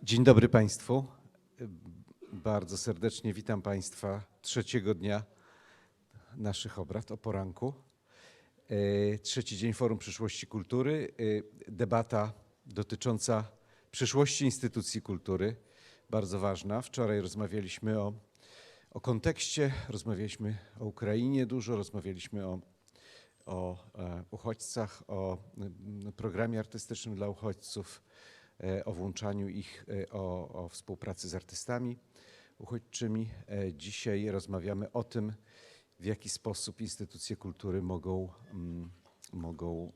Dzień dobry Państwu. Bardzo serdecznie witam Państwa trzeciego dnia naszych obrad o poranku. Trzeci dzień Forum Przyszłości Kultury. Debata dotycząca przyszłości instytucji kultury, bardzo ważna. Wczoraj rozmawialiśmy o kontekście, rozmawialiśmy o Ukrainie dużo, rozmawialiśmy o uchodźcach, o programie artystycznym dla uchodźców, o włączaniu ich, o współpracy z artystami uchodźczymi. Dzisiaj rozmawiamy o tym, w jaki sposób instytucje kultury mogą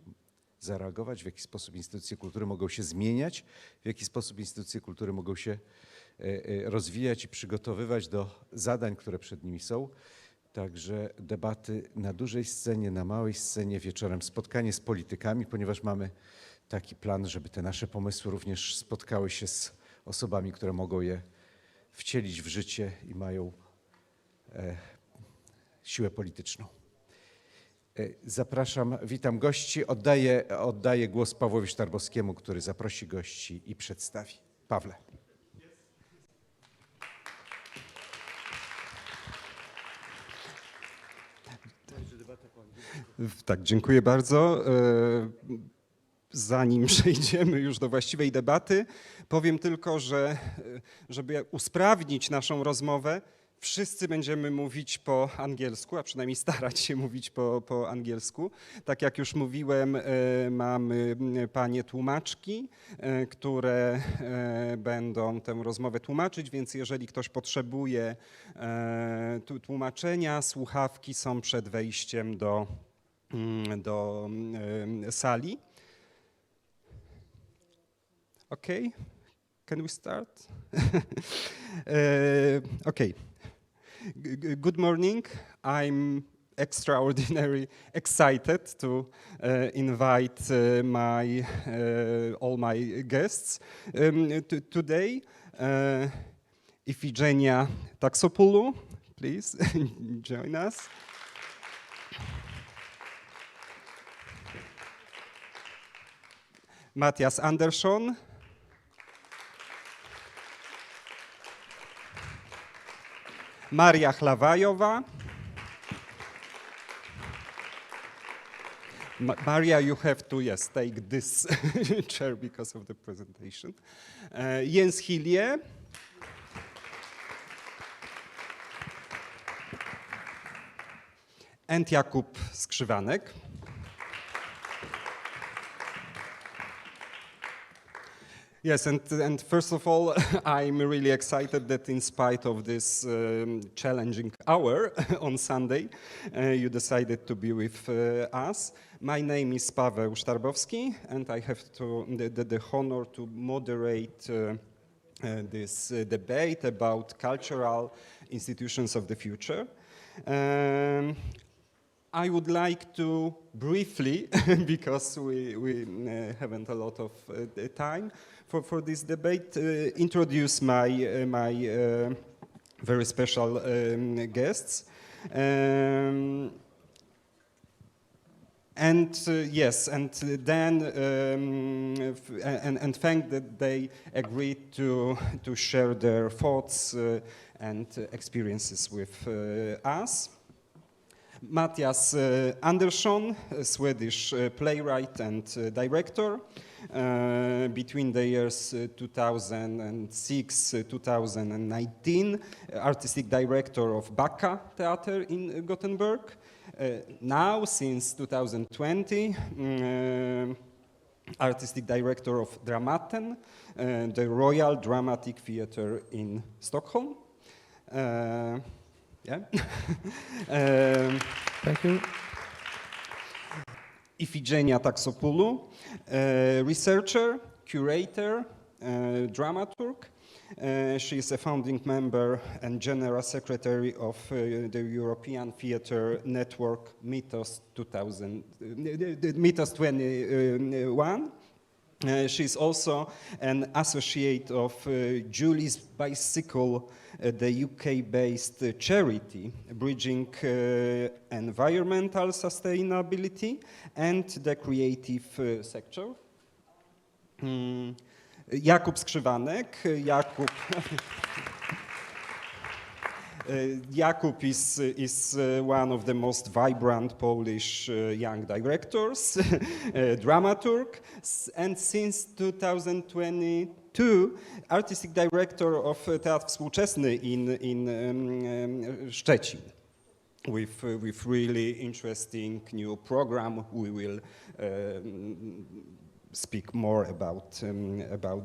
zareagować, w jaki sposób instytucje kultury mogą się zmieniać, w jaki sposób instytucje kultury mogą się rozwijać i przygotowywać do zadań, które przed nimi są. Także debaty na dużej scenie, na małej scenie, wieczorem spotkanie z politykami, ponieważ mamy taki plan, żeby te nasze pomysły również spotkały się z osobami, które mogą je wcielić w życie i mają siłę polityczną. Zapraszam, witam gości. Oddaję głos Pawłowi Sztarbowskiemu, który zaprosi gości i przedstawi. Pawle. Tak, dziękuję bardzo. Zanim przejdziemy już do właściwej debaty, powiem tylko, że żeby usprawnić naszą rozmowę, wszyscy będziemy mówić po angielsku, a przynajmniej starać się mówić po angielsku. Tak jak już mówiłem, mamy panie tłumaczki, które będą tę rozmowę tłumaczyć, więc jeżeli ktoś potrzebuje tłumaczenia, słuchawki są przed wejściem do sali. Okay, can we start? Okay. Good morning. I'm extraordinarily excited to invite all my guests today. Ifigenia Taxopoulou, please join us. Mattias Andersson. Maria Chlawajowa. Maria, you have to, yes, take this chair because of the presentation. Jens Hilje. And Jakub Skrzywanek. Yes, and first of all, I'm really excited that in spite of this challenging hour on Sunday, you decided to be with us. My name is Paweł Sztarbowski, and I have the honor to moderate this debate about cultural institutions of the future. I would like to briefly, because we haven't a lot of time for this debate, introduce my very special guests. Yes, and then and thank that they agreed to share their thoughts and experiences with us. Mattias Andersson, a Swedish playwright and director. Between the years 2006-2019, artistic director of Backa Theater in Gothenburg. Now, since 2020, artistic director of Dramaten, the Royal Dramatic Theatre in Stockholm. Yeah. Thank you. Ifigenia Taxopoulou, researcher, curator, dramaturg. She is a founding member and general secretary of the European Theatre Network Mythos 21. She is also an associate of Julie's Bicycle, the UK-based charity bridging environmental sustainability and the creative sector. Jakub Skrzywanek. Jakub is one of the most vibrant Polish young directors, dramaturg, and since 2022, artistic director of Teatr Współczesny in Szczecin. With really interesting new program. We will speak more about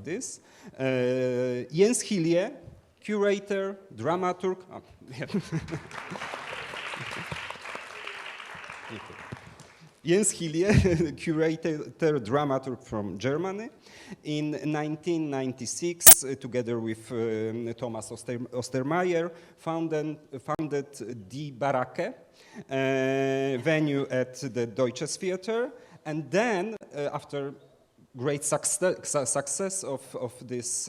this. Jens Hilje, curator, dramaturg. Oh, yeah. Jens Hilje, curator, dramaturg from Germany. In 1996, together with Thomas Ostermayer, founded Die Baracke, venue at the Deutsches Theater, and then after great success of this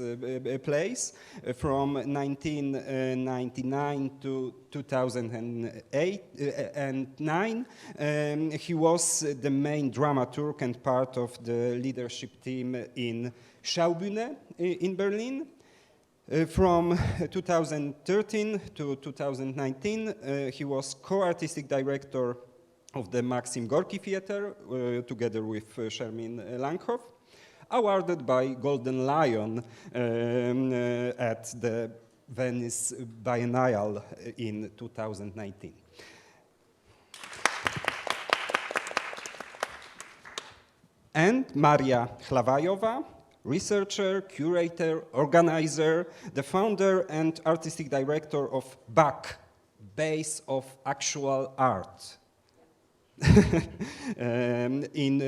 place, from 1999 to 2008 and 9, he was the main dramaturg and part of the leadership team in Schaubühne in Berlin. From 2013 to 2019, he was co-artistic director of the Maxim Gorky Theater, together with Shermin Langhoff, awarded by Golden Lion at the Venice Biennial in 2019. And Maria Chlawajova, researcher, curator, organizer, the founder and artistic director of BAC, Base of Actual Art, in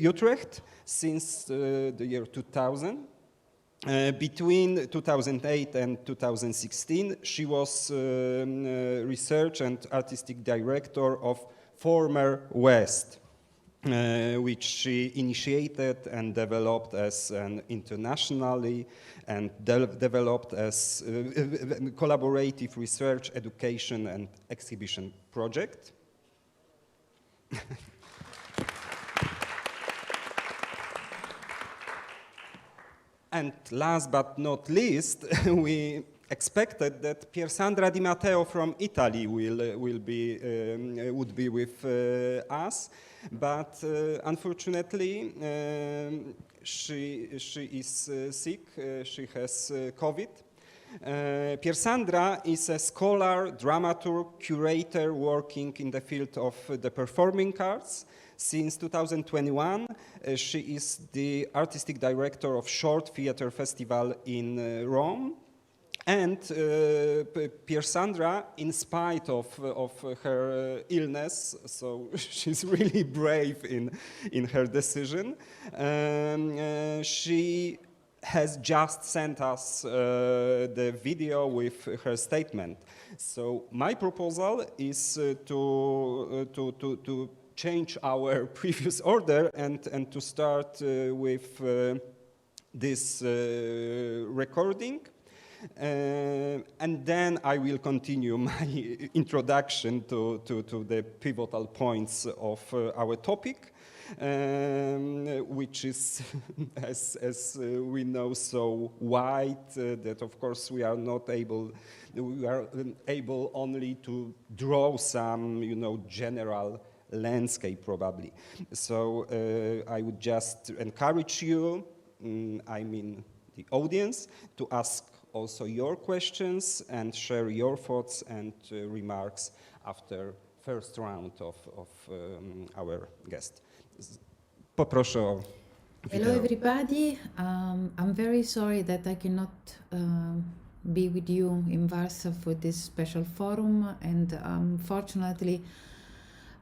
Utrecht since the year 2000. Between 2008 and 2016, she was research and artistic director of Former West, which she initiated and developed as an internationally and developed as collaborative research, education, and exhibition project. And last but not least, we expected that Piersandra Di Matteo from Italy would be with us, but unfortunately she is sick. She has COVID. Piersandra is a scholar, dramaturg, curator working in the field of the performing arts. Since 2021, she is the artistic director of Short Theatre Festival in Rome. And Piersandra, in spite of her illness, so she's really brave in her decision, she has just sent us the video with her statement. So my proposal is to change our previous order and to start with this recording. And then I will continue my introduction to the pivotal points of our topic, which is, as we know, so wide that of course we are able only to draw some, general landscape probably. So I would just encourage you, the audience, to ask also your questions and share your thoughts and remarks after first round of our guest. Poproszę o Hello everybody, I'm very sorry that I cannot be with you in Warsaw for this special forum, and unfortunately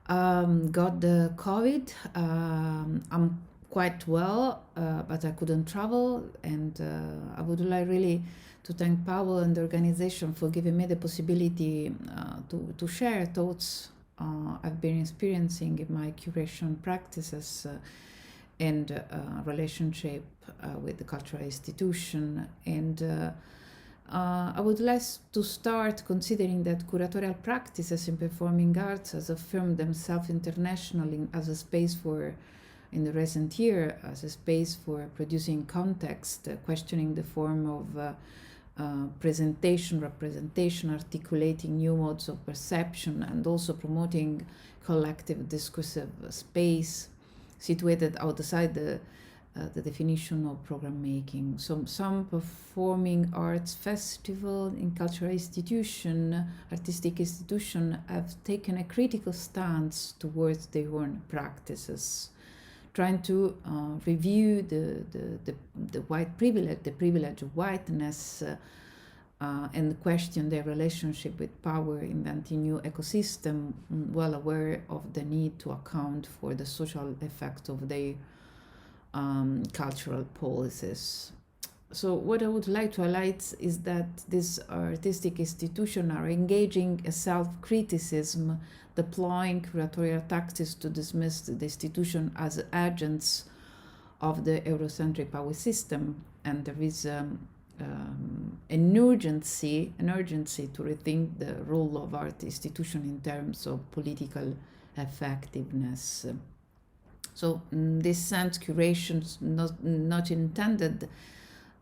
got the COVID. I'm quite well, but I couldn't travel, and I would like really to thank Pavel and the organization for giving me the possibility to share thoughts I've been experiencing in my curation practices and relationship with the cultural institution. And I would like to start considering that curatorial practices in performing arts has affirmed themselves internationally as a space for in the recent year as a space for producing context, questioning the form of presentation, representation, articulating new modes of perception, and also promoting collective discursive space situated outside the definition of program making. So some performing arts festival in cultural institution, artistic institution have taken a critical stance towards their own practices, trying to review the white privilege, the privilege of whiteness, and question their relationship with power, inventing new ecosystem, well aware of the need to account for the social effect of their cultural policies. So what I would like to highlight is that these artistic institutions are engaging a self-criticism, deploying curatorial tactics to dismiss the institution as agents of the Eurocentric power system, and there is an urgency to rethink the role of art institution in terms of political effectiveness. So this sense curation is not intended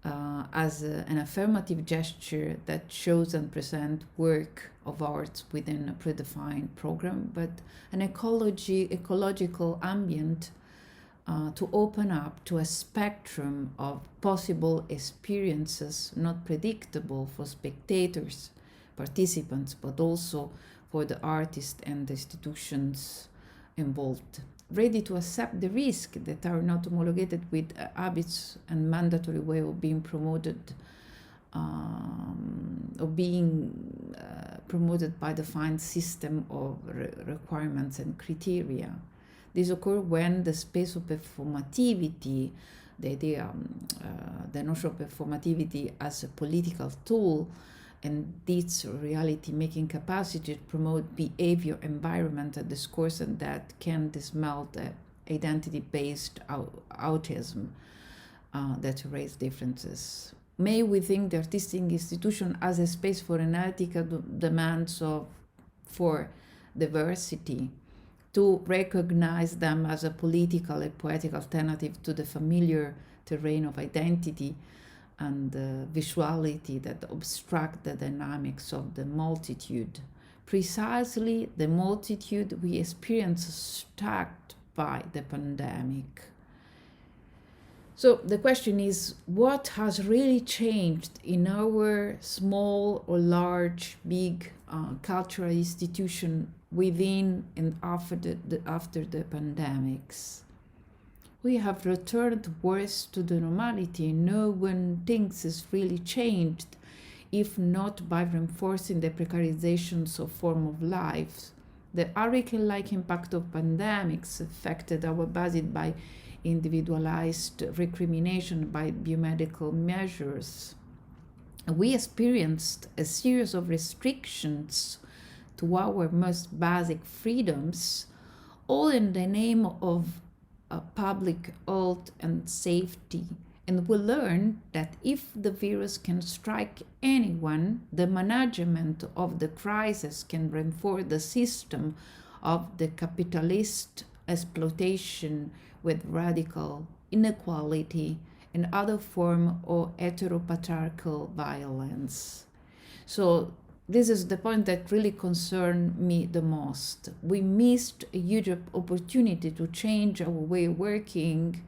as an affirmative gesture that shows and presents work of art within a predefined program, but an ecological ambient to open up to a spectrum of possible experiences not predictable for spectators, participants, but also for the artists and the institutions involved, ready to accept the risks that are not homologated with habits and mandatory way of being promoted, promoted by the defined system of requirements and criteria. This occurs when the space of performativity, the idea, the notion of performativity as a political tool, and its reality-making capacity to promote behavior, environment, and discourse, and that can dismount the identity-based autism that raise differences. May we think the artistic institution as a space for analytical demands for diversity, to recognize them as a political and poetic alternative to the familiar terrain of identity and visuality that obstruct the dynamics of the multitude. Precisely the multitude we experience struck by the pandemic. So the question is, what has really changed in our small or large, big cultural institution within and after the pandemics? We have returned worse to the normality. No one thinks it's really changed, if not by reinforcing the precarizations of form of life. The hurricane-like impact of pandemics affected our bodies by individualized recrimination by biomedical measures. We experienced a series of restrictions to our most basic freedoms, all in the name of public health and safety. And we learned that if the virus can strike anyone, the management of the crisis can reinforce the system of the capitalist exploitation with radical inequality and other form of heteropatriarchal violence. So this is the point that really concerned me the most. We missed a huge opportunity to change our way of working,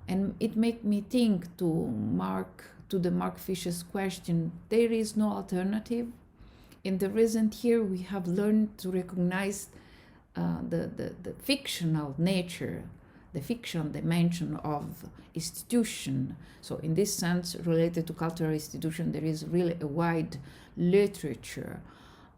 and it made me think to the Mark Fisher's question, there is no alternative. In the recent year, we have learned to recognize the fictional nature, the fiction dimension of institution. So in this sense, related to cultural institution, there is really a wide literature.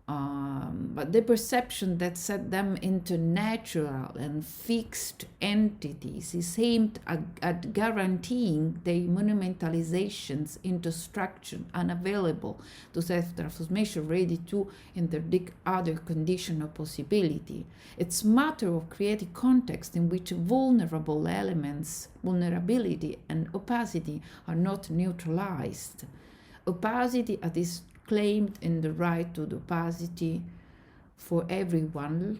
But the perception that set them into natural and fixed entities is aimed at guaranteeing their monumentalizations into structure unavailable to self-transformation, ready to interdict other condition of possibility. It's a matter of creating context in which vulnerable elements, vulnerability and opacity are not neutralized. Opacity is claimed in the right to the opacity for everyone,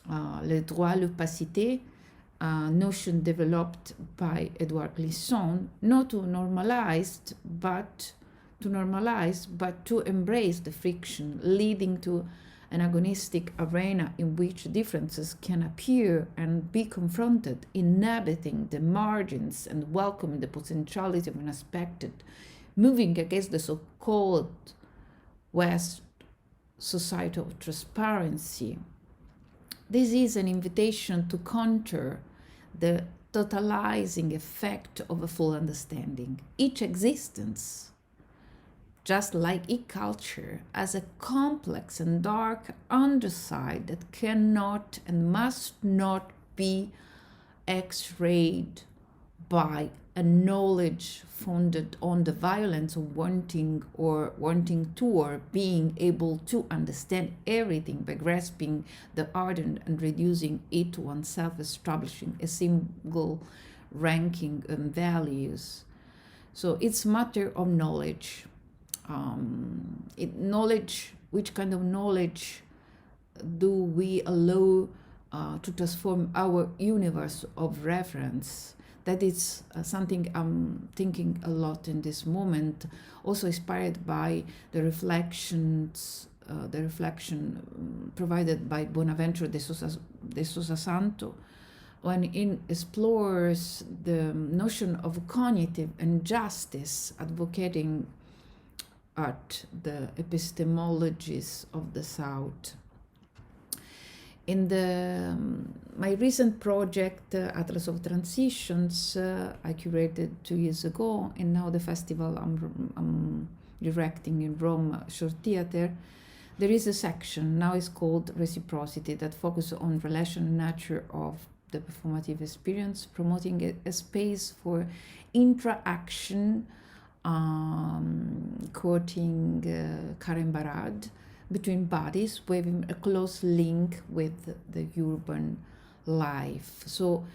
le droit à l'opacité, notion developed by Edouard Glissant, not to normalize, but to embrace the friction, leading to an agonistic arena in which differences can appear and be confronted, inhabiting the margins and welcoming the potentiality of unexpected, moving against the so-called West society of transparency. This is an invitation to counter the totalizing effect of a full understanding. Each existence, just like each culture, has a complex and dark underside that cannot and must not be x-rayed by a knowledge founded on the violence of wanting to or being able to understand everything by grasping the ardent and reducing it to oneself, establishing a single ranking and values. So it's matter of knowledge. Knowledge, which kind of knowledge do we allow to transform our universe of reference? That is something I'm thinking a lot in this moment, also inspired by the reflection provided by Bonaventure de Sousa Santo, when he explores the notion of cognitive injustice, advocating at the epistemologies of the South. In my recent project, Atlas of Transitions, I curated 2 years ago, and now the festival I'm directing in Rome, Short Theater, there is a section, now it's called Reciprocity, that focuses on relation and nature of the performative experience, promoting a space for interaction, quoting Karen Barad, between bodies, having a close link with the urban life. So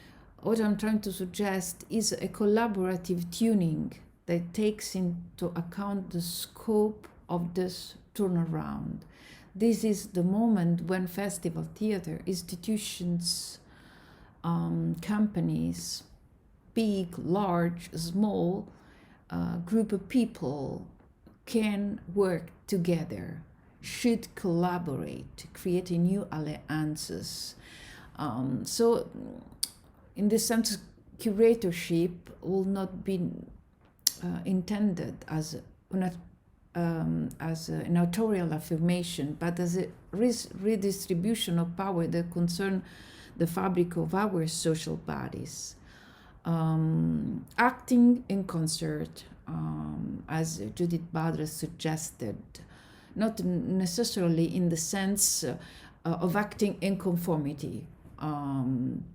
what I'm trying to suggest is a collaborative tuning that takes into account the scope of this turnaround. This is the moment when festival theater, institutions, companies, big, large, small, group of people can work together, should collaborate, creating new alliances. So in this sense, curatorship will not be intended as an authorial affirmation, but as a redistribution of power that concern the fabric of our social bodies. Acting in concert, as Judith Butler suggested, not necessarily in the sense of acting in conformity,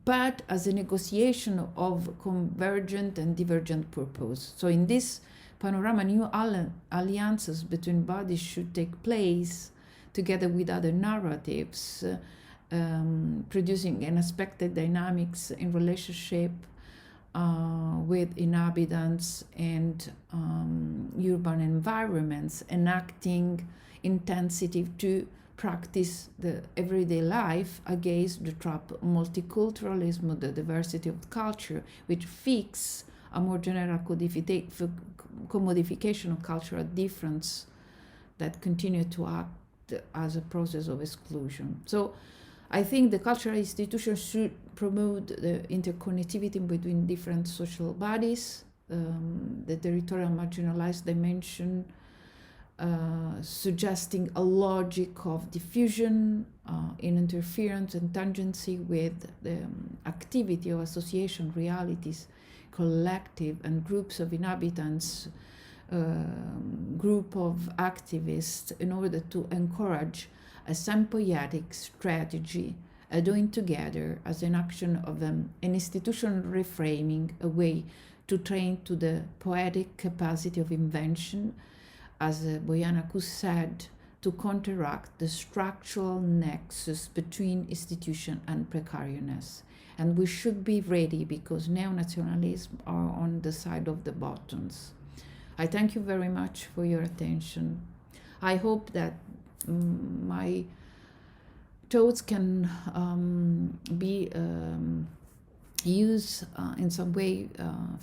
but as a negotiation of convergent and divergent purpose. So in this panorama, new alliances between bodies should take place together with other narratives, producing unexpected dynamics in relationship with inhabitants and urban environments, enacting intensity to practice the everyday life against the trap of multiculturalism, the diversity of culture, which fix a more general commodification of cultural difference that continue to act as a process of exclusion. So I think the cultural institutions should promote the interconnectivity between different social bodies, the territorial marginalized dimension, suggesting a logic of diffusion in interference and tangency with the activity of association, realities, collective and groups of inhabitants, group of activists, in order to encourage a symbiotic strategy, a doing together as an action of an institutional reframing, a way to train to the poetic capacity of invention, as Boyana Kus said, to counteract the structural nexus between institution and precariousness. And we should be ready, because neo-nationalism are on the side of the bottoms. I thank you very much for your attention. I hope that my thoughts can be use in some way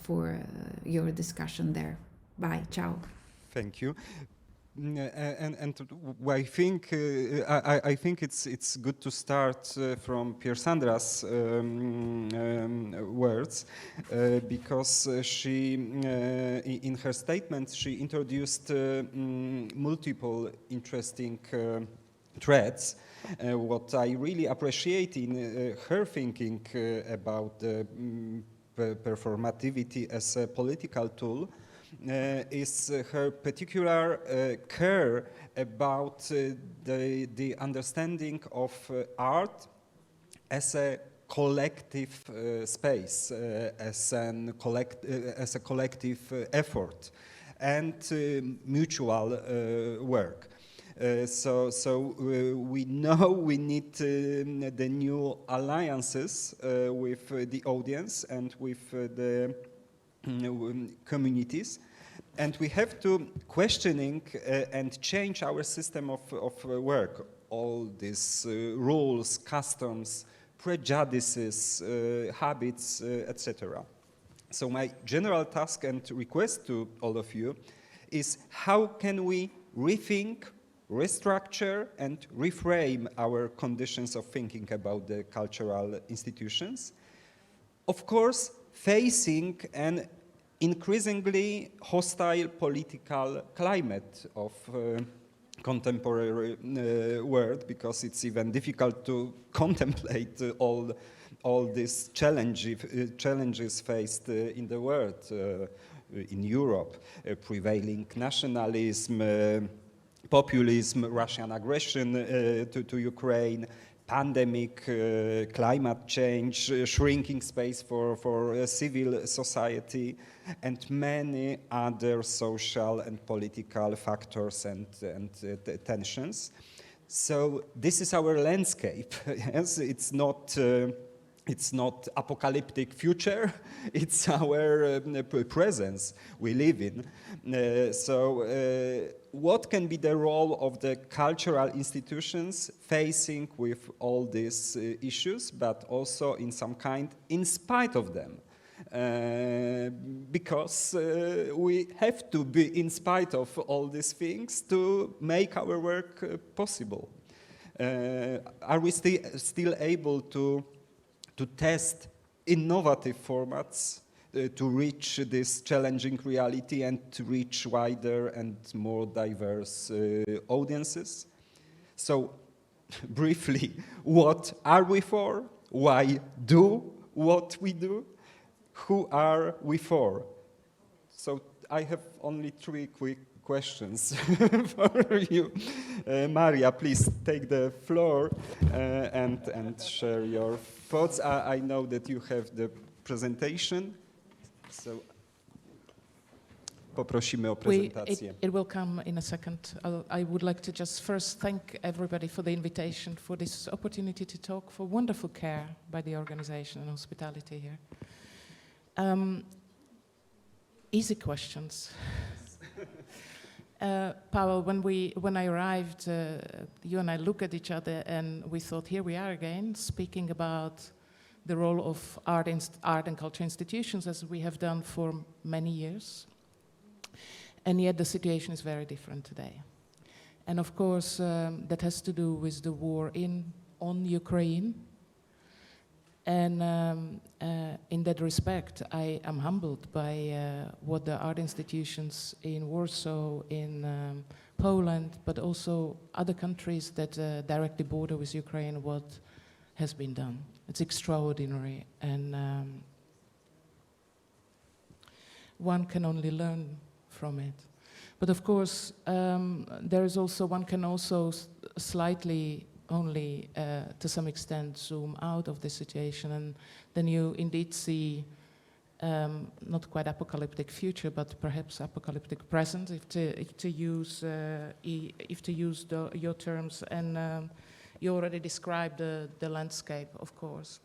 for your discussion there. Bye. Ciao. Thank you. I think I think it's good to start from Piersandra's words because she in her statement she introduced multiple interesting threads. What I really appreciate in her thinking about performativity as a political tool is her particular care about the understanding of art as a collective space, as a collective effort and mutual work. We know we need the new alliances with the audience and with the communities, and we have to questioning and change our system of work. All these rules, customs, prejudices, habits, etc. So my general task and request to all of you is how can we rethink, restructure and reframe our conditions of thinking about the cultural institutions. Of course, facing an increasingly hostile political climate of contemporary world, because it's even difficult to contemplate all these challenges faced in the world, in Europe, prevailing nationalism, populism, Russian aggression to Ukraine, pandemic, climate change, shrinking space for civil society, and many other social and political factors and tensions. So this is our landscape. Yes, it's not apocalyptic future, it's our presence we live in. What can be the role of the cultural institutions facing with all these issues, but also in some kind in spite of them? Because we have to be in spite of all these things to make our work possible. Are we still able to test innovative formats to reach this challenging reality and to reach wider and more diverse audiences? So, briefly, what are we for? Why do what we do? Who are we for? So, I have only 3 quick questions for you. Maria, please take the floor and share your thoughts. I know that you have the presentation, so poprosimy o prezentację. It will come in a second. I would like to just first thank everybody for the invitation, for this opportunity to talk, for wonderful care by the organization and hospitality here. Easy questions. Pavel, when I arrived, you and I looked at each other and we thought, here we are again, speaking about the role of art and culture institutions, as we have done for many years. And yet the situation is very different today. And of course, that has to do with the war on Ukraine. And in that respect, I am humbled by what the art institutions in Warsaw, in Poland, but also other countries that directly border with Ukraine, what has been done. It's extraordinary, and one can only learn from it. But of course, there is also, one can also slightly only to some extent zoom out of the situation, and then you indeed see not quite apocalyptic future, but perhaps apocalyptic present, if to use your terms. And you already described the landscape, of course.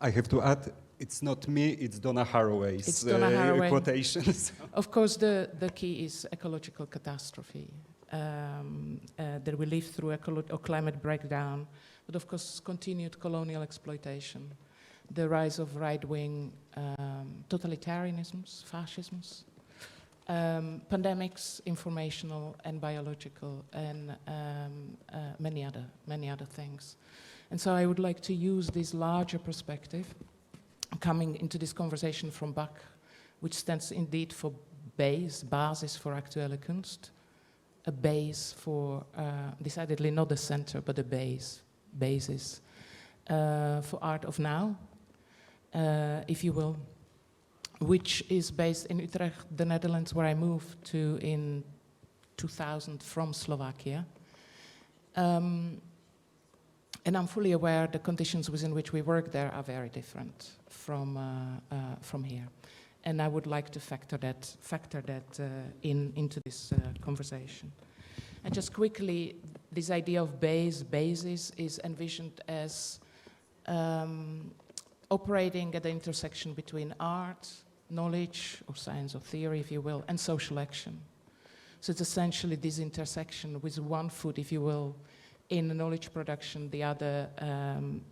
I have to add, it's not me, it's Donna Haraway's quotations. Of course, the key is ecological catastrophe. That we live through or climate breakdown, but of course continued colonial exploitation. the rise of right-wing totalitarianisms, fascisms, pandemics, informational and biological, and many other things. And so I would like to use this larger perspective, coming into this conversation from Bach, which stands indeed for basis for actuele Kunst, a base for, decidedly not a center, but a basis for art of now, if you will, which is based in Utrecht, the Netherlands, where I moved to in 2000 from Slovakia. And I'm fully aware the conditions within which we work there are very different from here. And I would like to factor that into this conversation. And just quickly, this idea of basis is envisioned as operating at the intersection between art, knowledge, or science or theory, if you will, and social action. So it's essentially this intersection with one foot, if you will, in knowledge production, the other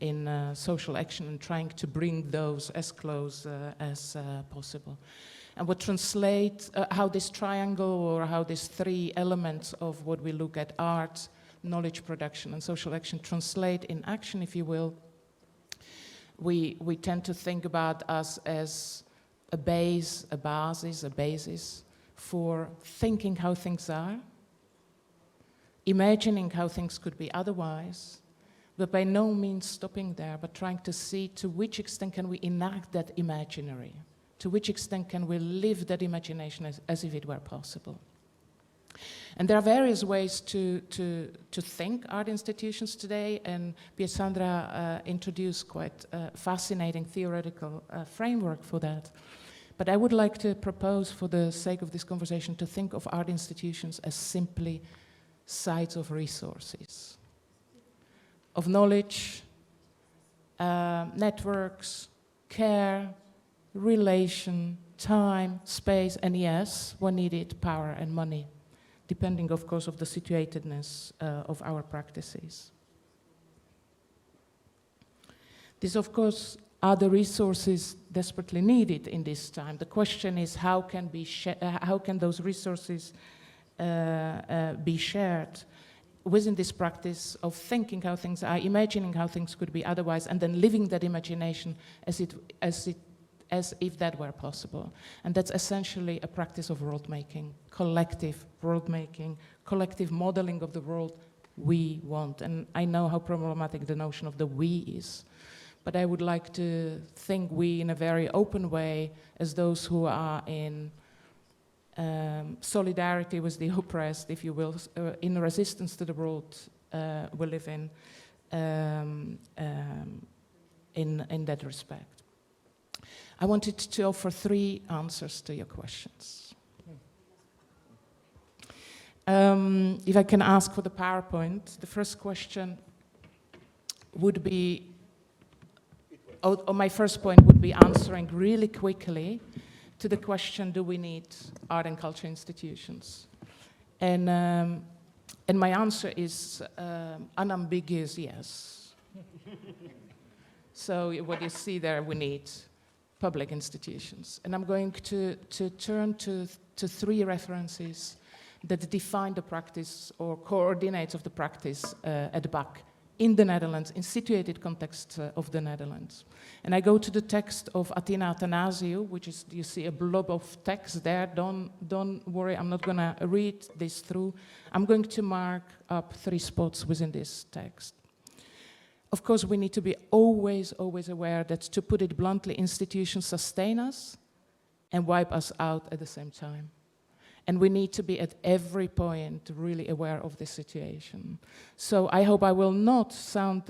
in social action, and trying to bring those as close as possible. And what translate, how this triangle, or how these three elements of what we look at, art, knowledge production, and social action, translate in action, if you will, we tend to think about us as a basis for thinking how things are, imagining how things could be otherwise, but by no means stopping there, but trying to see to which extent can we enact that imaginary, to which extent can we live that imagination as if it were possible. And there are various ways to think art institutions today, and Pier-Sandra introduced quite a fascinating theoretical framework for that. But I would like to propose, for the sake of this conversation, to think of art institutions as simply sites of resources, of knowledge, networks, care, relation, time, space, and yes, when needed, power and money, depending, of course, of the situatedness of our practices. These, of course, are the resources desperately needed in this time. The question is, how can those resources be shared within this practice of thinking how things are, imagining how things could be otherwise, and then living that imagination as if that were possible. And that's essentially a practice of world-making, collective world-making, collective modeling of the world we want. And I know how problematic the notion of the we is, but I would like to think we in a very open way as those who are in solidarity with the oppressed, if you will, in resistance to the world we live in that respect. I wanted to offer 3 answers to your questions. If I can ask for the PowerPoint, the first question would be, my first point would be answering really quickly to the question, do we need art and culture institutions? And my answer is unambiguous yes. So what you see there, we need public institutions. And I'm going to turn to 3 references that define the practice or coordinates of the practice at Bach in the Netherlands, in situated context of the Netherlands. And I go to the text of Athina Athanasiou, which is, you see a blob of text there. Don't worry, I'm not going to read this through. I'm going to mark up 3 spots within this text. Of course, we need to be always aware that, to put it bluntly, institutions sustain us and wipe us out at the same time. And we need to be at every point really aware of this situation. So I hope I will not sound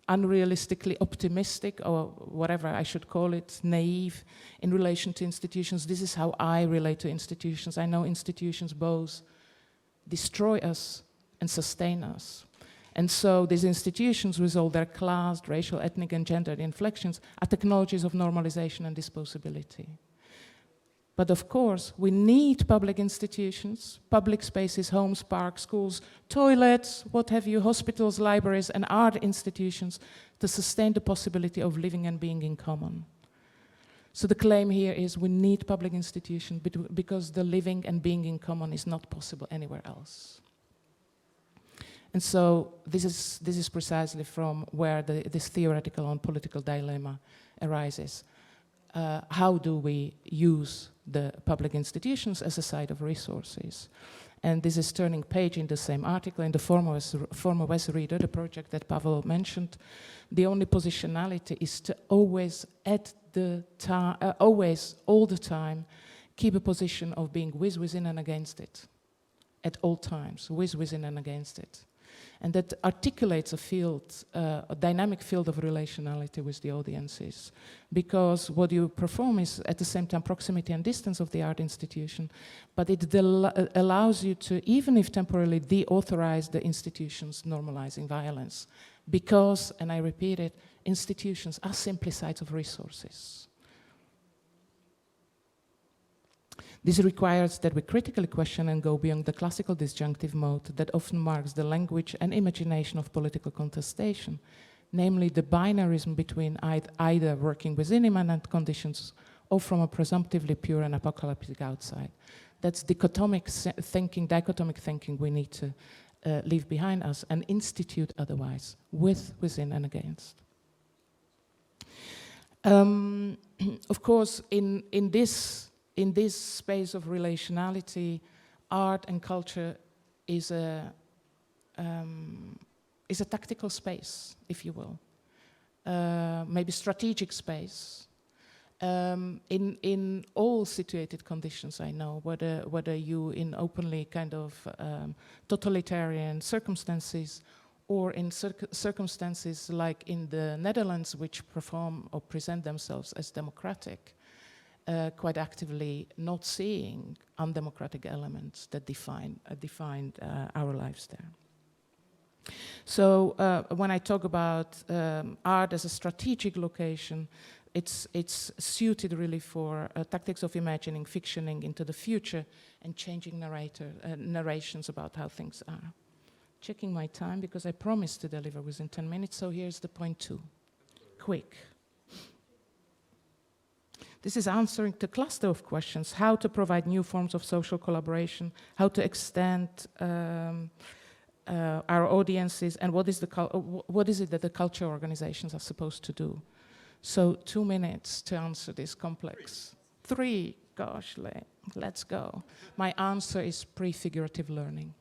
unrealistically optimistic, or whatever I should call it, naive in relation to institutions. This is how I relate to institutions. I know institutions both destroy us and sustain us. And so these institutions, with all their class, racial, ethnic, and gendered inflections, are technologies of normalization and disposability. But of course, we need public institutions, public spaces, homes, parks, schools, toilets, what have you, hospitals, libraries, and art institutions to sustain the possibility of living and being in common. So the claim here is we need public institutions because the living and being in common is not possible anywhere else. And so this is precisely from where this theoretical and political dilemma arises. How do we use the public institutions as a site of resources? And this is turning page in the same article in the former West Reader, the project that Pavel mentioned. The only positionality is to always, all the time, keep a position of being with, within, and against it. At all times, with, within, and against it. And that articulates a field, a dynamic field of relationality with the audiences. Because what you perform is at the same time proximity and distance of the art institution, but it allows you to, even if temporarily, deauthorize the institutions normalizing violence. Because, and I repeat it, institutions are simply sites of resources. This requires that we critically question and go beyond the classical disjunctive mode that often marks the language and imagination of political contestation, namely the binarism between either working within immanent conditions or from a presumptively pure and apocalyptic outside. That's dichotomic thinking we need to leave behind us and institute otherwise, with, within, and against. Of course, in this space of relationality, art and culture is a tactical space, if you will, maybe strategic space. In all situated conditions, I know, whether you in openly kind of totalitarian circumstances or in circumstances like in the Netherlands, which perform or present themselves as democratic, quite actively not seeing undemocratic elements that defined our lives there. So when I talk about art as a strategic location, it's suited really for tactics of imagining, fictioning into the future and changing narrations about how things are. Checking my time because I promised to deliver within 10 minutes, so here's the point 2. Quick. This is answering the cluster of questions: how to provide new forms of social collaboration, how to extend our audiences, and what is it that the culture organizations are supposed to do? So 2 minutes to answer this complex. 3, gosh, let's go. My answer is prefigurative learning.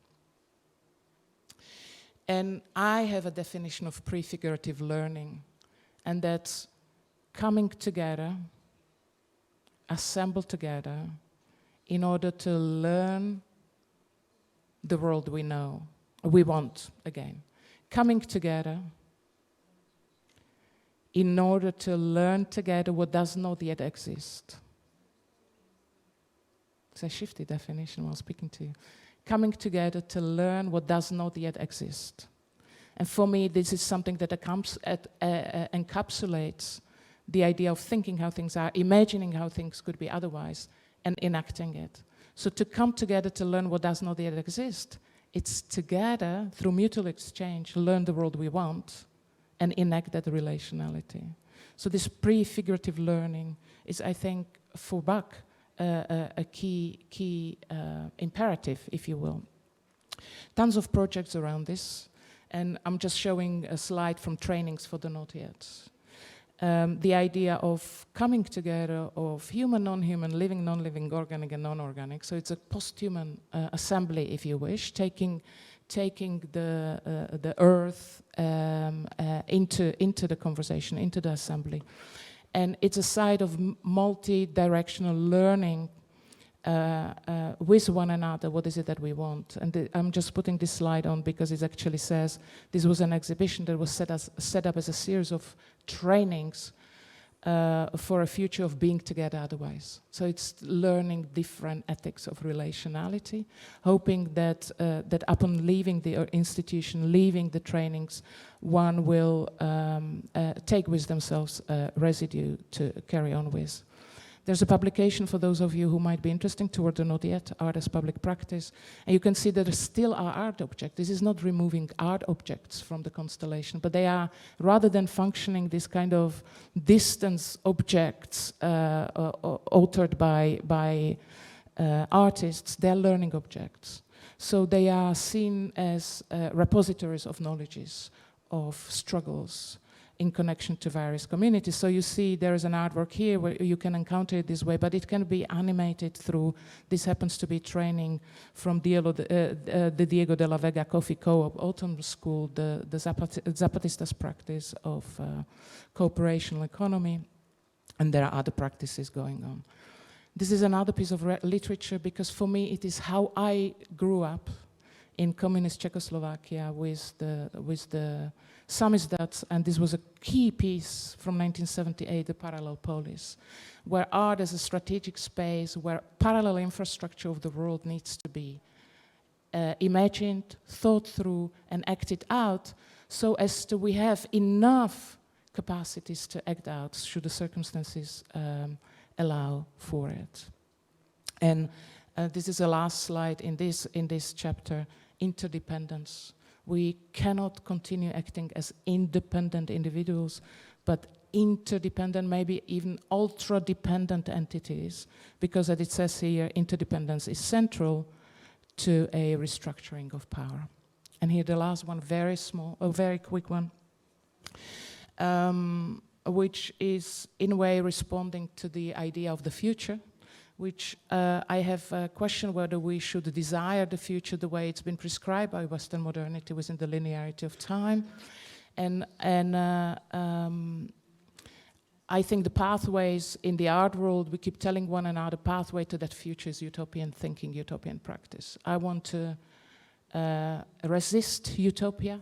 And I have a definition of prefigurative learning, and that's coming together, assemble together in order to learn the world we know, we want again. Coming together in order to learn together what does not yet exist. It's a shifty definition while speaking to you. Coming together to learn what does not yet exist. And for me, this is something that encapsulates the idea of thinking how things are, imagining how things could be otherwise, and enacting it. So to come together to learn what does not yet exist, it's together, through mutual exchange, learn the world we want and enact that relationality. So this prefigurative learning is, I think, for Bach, a key imperative, if you will. Tons of projects around this, and I'm just showing a slide from trainings for the not yet. The idea of coming together of human, non-human, living, non-living, organic, and non-organic. So it's a post-human assembly, if you wish, taking the earth into the conversation, into the assembly. And it's a side of multi-directional learning with one another. What is it that we want? And I'm just putting this slide on because it actually says this was an exhibition that was set up as a series of trainings for a future of being together otherwise. So it's learning different ethics of relationality, hoping that upon leaving the institution, leaving the trainings, one will take with themselves residue to carry on with. There's a publication for those of you who might be interested toward the Not Yet, Art as Public Practice. And you can see that there still are art objects. This is not removing art objects from the constellation, but they are, rather than functioning this kind of distance objects altered by artists, they're learning objects. So they are seen as repositories of knowledges, of struggles, in connection to various communities. So you see there is an artwork here where you can encounter it this way, but it can be animated through, this happens to be training from the Diego de la Vega Coffee Co-op Autumn School, the Zapatistas practice of cooperational economy, and there are other practices going on. This is another piece of literature because for me it is how I grew up in communist Czechoslovakia with the Samizdats, and this was a key piece from 1978, the Parallel Polis, where art as a strategic space, where parallel infrastructure of the world needs to be imagined, thought through, and acted out, so as to we have enough capacities to act out should the circumstances allow for it. And this is the last slide in this chapter, interdependence. We cannot continue acting as independent individuals, but interdependent, maybe even ultra-dependent entities, because as it says here, interdependence is central to a restructuring of power. And here the last one, very small, a very quick one, which is in a way responding to the idea of the future, which I have questioned whether we should desire the future the way it's been prescribed by Western modernity within the linearity of time. And I think the pathways in the art world, we keep telling one another, pathway to that future is utopian thinking, utopian practice. I want to resist utopia.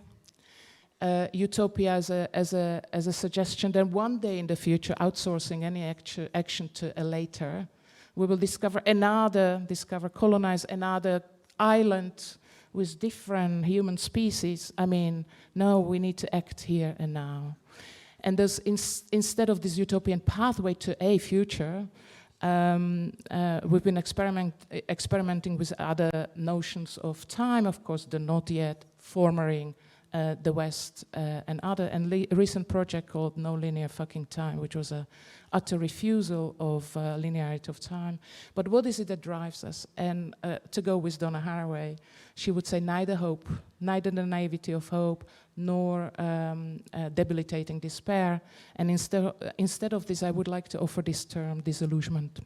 Utopia as a suggestion that one day in the future, outsourcing any action to a later, we will colonize another island with different human species. I mean, no, we need to act here and now. And thus, instead of this utopian pathway to a future, we've been experimenting with other notions of time, of course, the not yet, formering the West and other, and recent project called No Linear Fucking Time, which was a utter refusal of linearity of time. But what is it that drives us? And to go with Donna Haraway, she would say neither hope, neither the naivety of hope, nor debilitating despair. And instead of this, I would like to offer this term, disillusionment.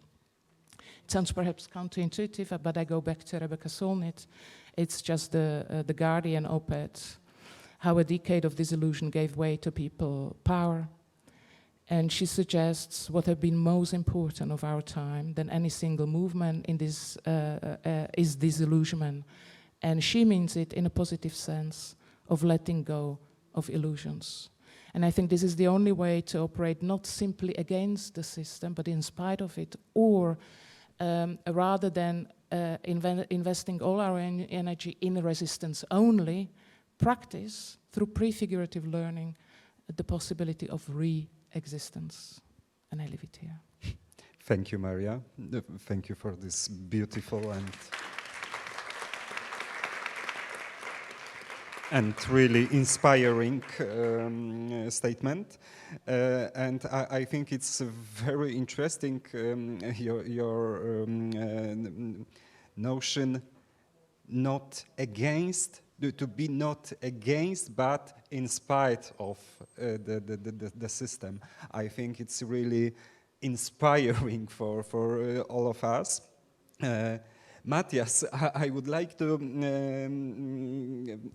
It sounds perhaps counterintuitive, but I go back to Rebecca Solnit. It's just the Guardian op-ed, how a decade of disillusion gave way to people power. And she suggests what have been most important of our time than any single movement in this is disillusionment. And she means it in a positive sense of letting go of illusions. And I think this is the only way to operate not simply against the system, but in spite of it, or rather than investing all our energy in resistance only, practice through prefigurative learning the possibility of re-existence. And I leave it here. Thank you, Maria. Thank you for this beautiful and really inspiring statement. And I think it's very interesting, your notion not against, to be not against, but in spite of the system. I think it's really inspiring for all of us. Matthias, I would like to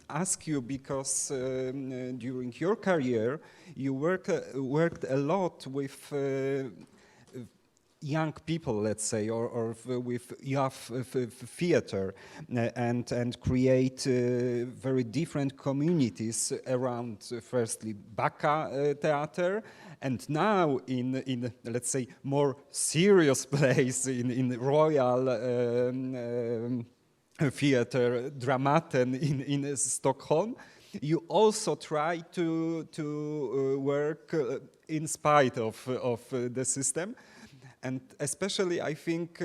ask you, because during your career you worked a lot with young people, let's say, or with youth theater, and create very different communities around, firstly, Baka Theater, and now in let's say more serious place in Royal Theater Dramaten in Stockholm. You also try to work in spite of the system. And especially, I think,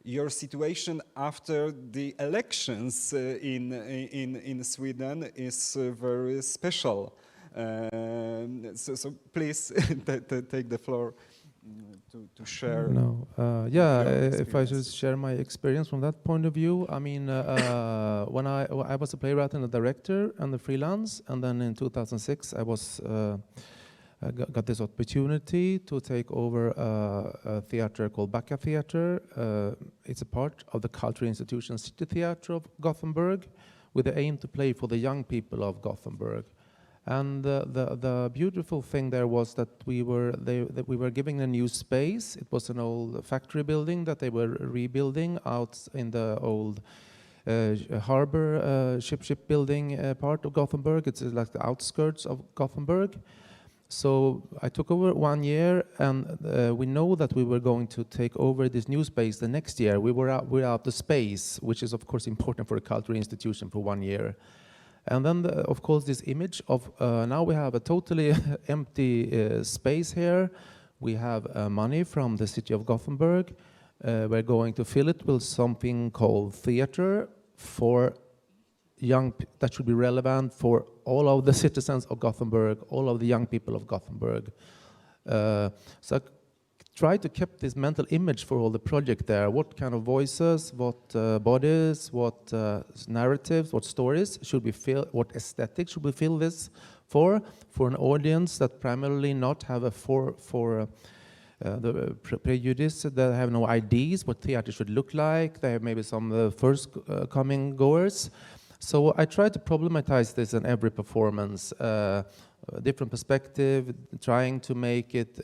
your situation after the elections in Sweden is very special. So please take the floor to share. No, your if I should experience. share my experience from that point of view, I mean, when I was a playwright and a director and a freelance, and then in 2006 I was got this opportunity to take over a theater called Backa Theater. It's a part of the cultural institution City Theater of Gothenburg, with the aim to play for the young people of Gothenburg. And the beautiful thing there was that we were giving a new space. It was an old factory building that they were rebuilding out in the old harbor ship building part of Gothenburg. It's like the outskirts of Gothenburg. So I took over 1 year, and we know that we were going to take over this new space the next year. We were out the space, which is of course important for a cultural institution for 1 year. And then, of course, this image of now we have a totally empty space here. We have money from the city of Gothenburg. We're going to fill it with something called theater for that should be relevant for all of the citizens of Gothenburg, all of the young people of Gothenburg. So I try to keep this mental image for all the project there. What kind of voices, what bodies, what narratives, what stories should we feel, what aesthetics should we feel this for an audience that primarily not have the prejudice, that have no ideas what theater should look like. They have maybe some first coming goers. So I try to problematize this in every performance, different perspective, trying to make it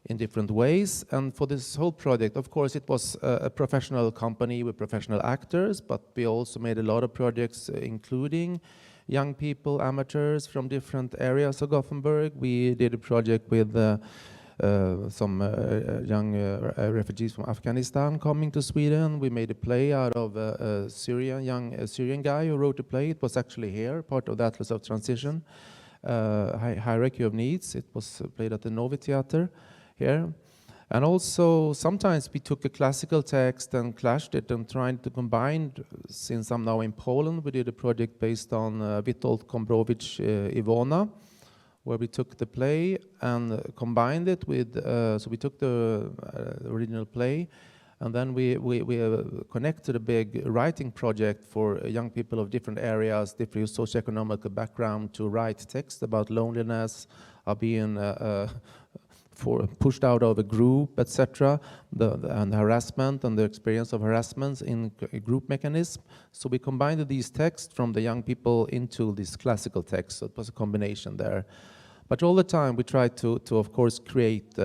in different ways. And for this whole project, of course, it was a professional company with professional actors, but we also made a lot of projects including young people, amateurs from different areas of Gothenburg. We did a project with some young refugees from Afghanistan coming to Sweden. We made a play out of a Syrian guy who wrote a play. It was actually here, part of the Atlas of Transition, Hierarchy of Needs. It was played at the Novi Theater here. And also, sometimes we took a classical text and clashed it and tried to combine. Since I'm now in Poland, we did a project based on Witold Gombrowicz Iwona, where we took the play and combined it with, so we took the original play, and then we connected a big writing project for young people of different areas, different socioeconomic background, to write text about loneliness, being pushed out of a group, etc., and harassment and the experience of harassment in a group mechanism. So we combined these texts from the young people into this classical text. So it was a combination there. But all the time we tried to of course, create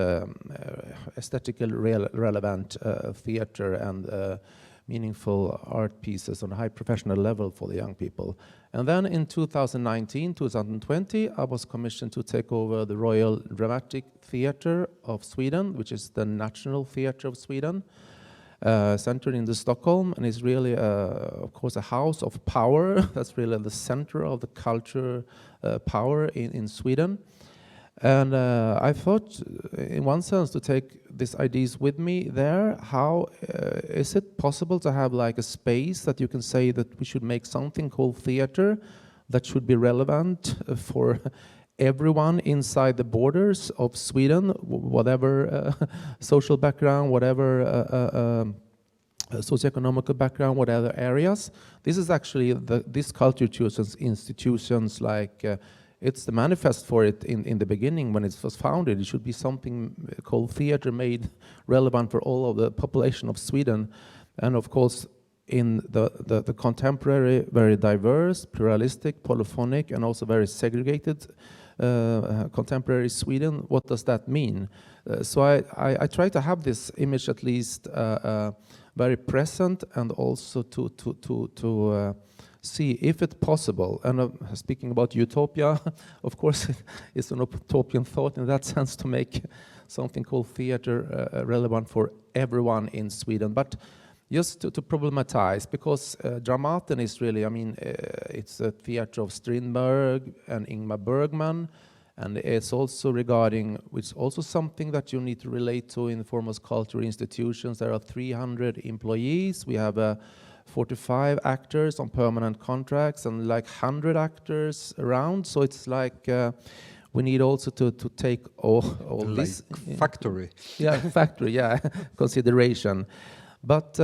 aesthetically relevant theater and meaningful art pieces on a high professional level for the young people. And then in 2019, 2020, I was commissioned to take over the Royal Dramatic Theatre of Sweden, which is the national theatre of Sweden, centered in Stockholm, and is really, of course, a house of power. That's really the center of the culture power in Sweden. And I thought, in one sense, to take these ideas with me there. How is it possible to have like a space that you can say that we should make something called theater that should be relevant for everyone inside the borders of Sweden, whatever social background, whatever socioeconomic background, whatever areas. This is actually this culture chooses institutions like. It's the manifest for it in the beginning when it was founded. It should be something called theater made relevant for all of the population of Sweden. And of course, in the contemporary, very diverse, pluralistic, polyphonic, and also very segregated contemporary Sweden, what does that mean? So I try to have this image at least very present, and also to see if it's possible. And speaking about utopia, of course, it's an utopian thought in that sense to make something called theater relevant for everyone in Sweden. But just to problematize, because Dramaten is really, I mean, it's a theater of Strindberg and Ingmar Bergman, And it's also regarding, which is also something that you need to relate to in foremost cultural institutions. There are 300 employees. We have 45 actors on permanent contracts and like 100 actors around. So it's like we need also to take all Like this factory. factory consideration. But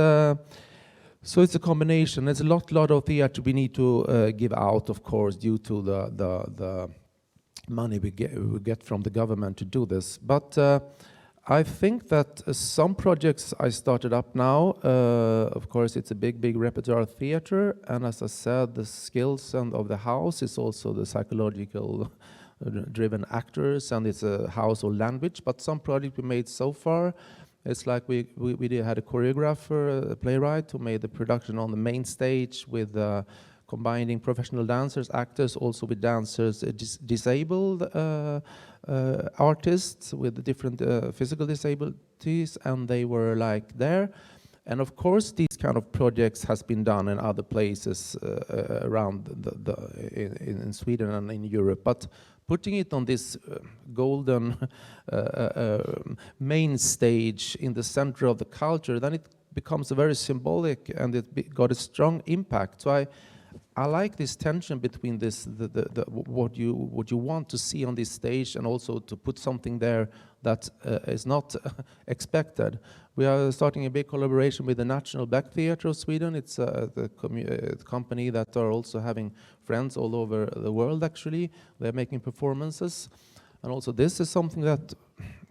so it's a combination. There's a lot of theatre we need to give out, of course, due to the money we get from the government to do this. But I think that some projects I started up now, of course, it's a big repertoire theatre, and as I said, the skills of the house is also the psychological driven actors, and it's a house of language. But some projects we made so far, it's like we had a choreographer, a playwright, who made the production on the main stage with combining professional dancers, actors, also with dancers, disabled artists with different physical disabilities, and they were like there. And of course, these kind of projects has been done in other places around in Sweden and in Europe, but putting it on this golden main stage in the center of the culture, then it becomes a very symbolic, and it got a strong impact. So I like this tension between this, what you want to see on this stage, and also to put something there that is not expected. We are starting a big collaboration with the National Black Theatre of Sweden. It's the company that are also having friends all over the world, actually. They're making performances. And also this is something that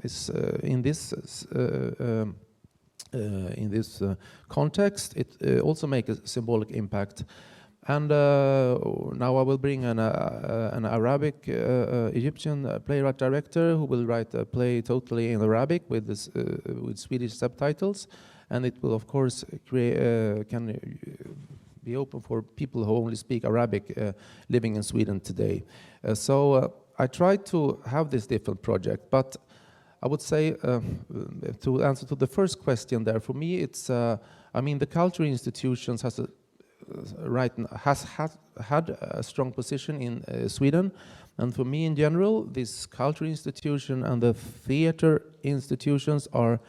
is in this context, it also makes a symbolic impact. And now I will bring an Arabic Egyptian playwright director who will write a play totally in Arabic with Swedish subtitles, and it will of course can be open for people who only speak Arabic living in Sweden today. So I tried to have this different project, but I would say to answer to the first question there, for me it's I mean the cultural institutions has had a strong position in Sweden, and for me in general, this cultural institution and the theater institutions are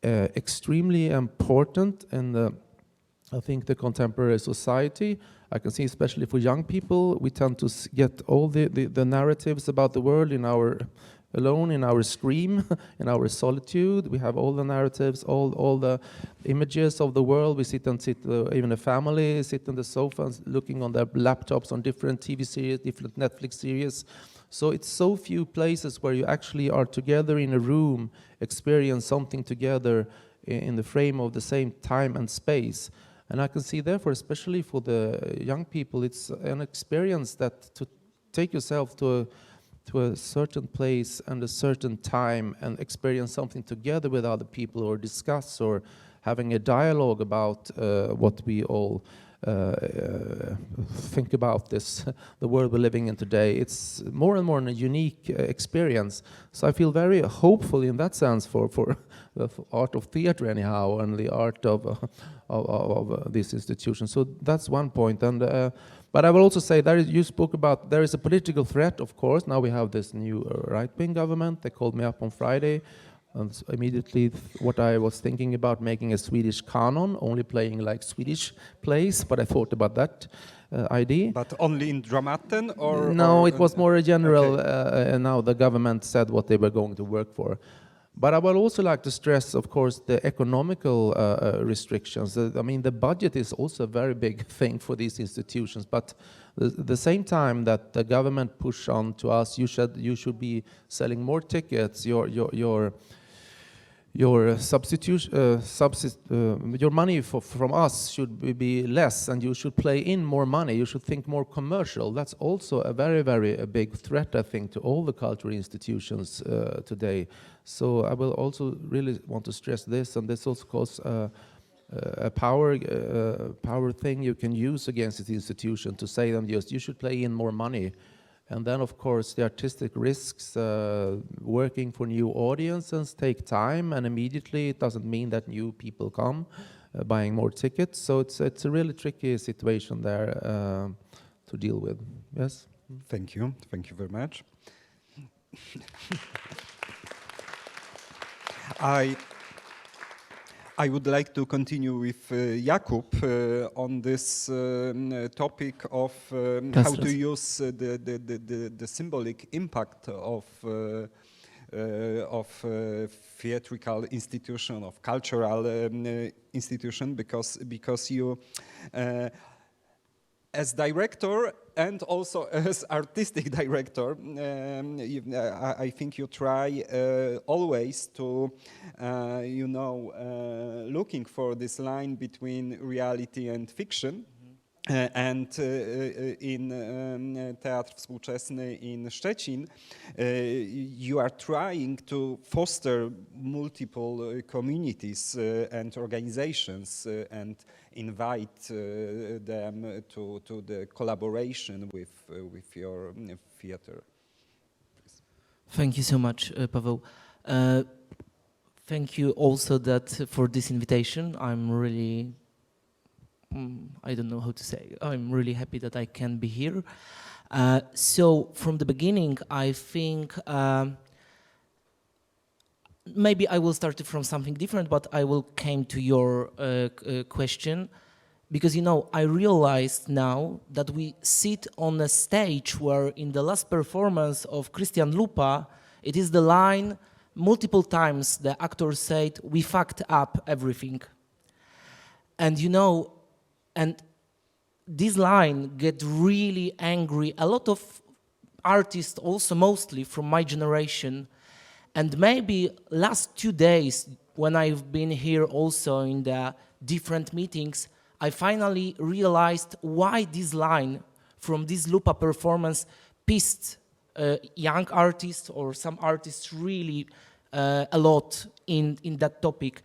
extremely important in I think the contemporary society. I can see, especially for young people, we tend to get all the narratives about the world in our alone, in our scream, in our solitude. We have all the narratives, all the images of the world. We sit, even a family, sit on the sofas looking on their laptops on different TV series, different Netflix series. So it's so few places where you actually are together in a room, experience something together in the frame of the same time and space. And I can see, therefore, especially for the young people, it's an experience that to take yourself to a certain place and a certain time and experience something together with other people, or discuss, or having a dialogue about what we all think about this, the world we're living in today. It's more and more a unique experience. So I feel very hopeful in that sense for the art of theater anyhow, and the art of this institution. So that's one point. And but I will also say that you spoke about there is a political threat, of course. Now we have this new right-wing government. They called me up on Friday, and immediately what I was thinking about making a Swedish canon, only playing like Swedish plays, but I thought about that idea. But only in Dramaten, or no, or it was more a general. okay. And now the government said what they were going to work for. But I would also like to stress, of course, the economical restrictions. I mean, the budget is also a very big thing for these institutions. But the same time that the government push on to us, you should be selling more tickets. Your your money from us should be less, and you should play in more money. You should think more commercial. That's also a very, very big threat, I think, to all the cultural institutions today. So I will also really want to stress this, and this also causes a power thing you can use against the institution to say them just you should play in more money. And then, of course, the artistic risks, working for new audiences take time, and immediately it doesn't mean that new people come buying more tickets. So it's a really tricky situation there to deal with. Yes? Thank you very much. I would like to continue with Jakub on this topic of how to use the symbolic impact of theatrical institution, of cultural institution, because you, as director and also as artistic director, I think you try always to, looking for this line between reality and fiction. And in Teatr Współczesny in Szczecin, you are trying to foster multiple communities and organizations and invite them to the collaboration with your theater. Thank you so much, Paweł. Thank you also for this invitation. I'm really I don't know how to say. I'm really happy that I can be here. So from the beginning, I think maybe I will start from something different, but I will came to your question, because I realized now that we sit on a stage where in the last performance of Christian Lupa, it is the line multiple times the actor said, "We fucked up everything," and and this line get really angry. A lot of artists, also mostly from my generation, and maybe last 2 days when I've been here also in the different meetings, I finally realized why this line from this Lupa performance pissed young artists or some artists really a lot in that topic.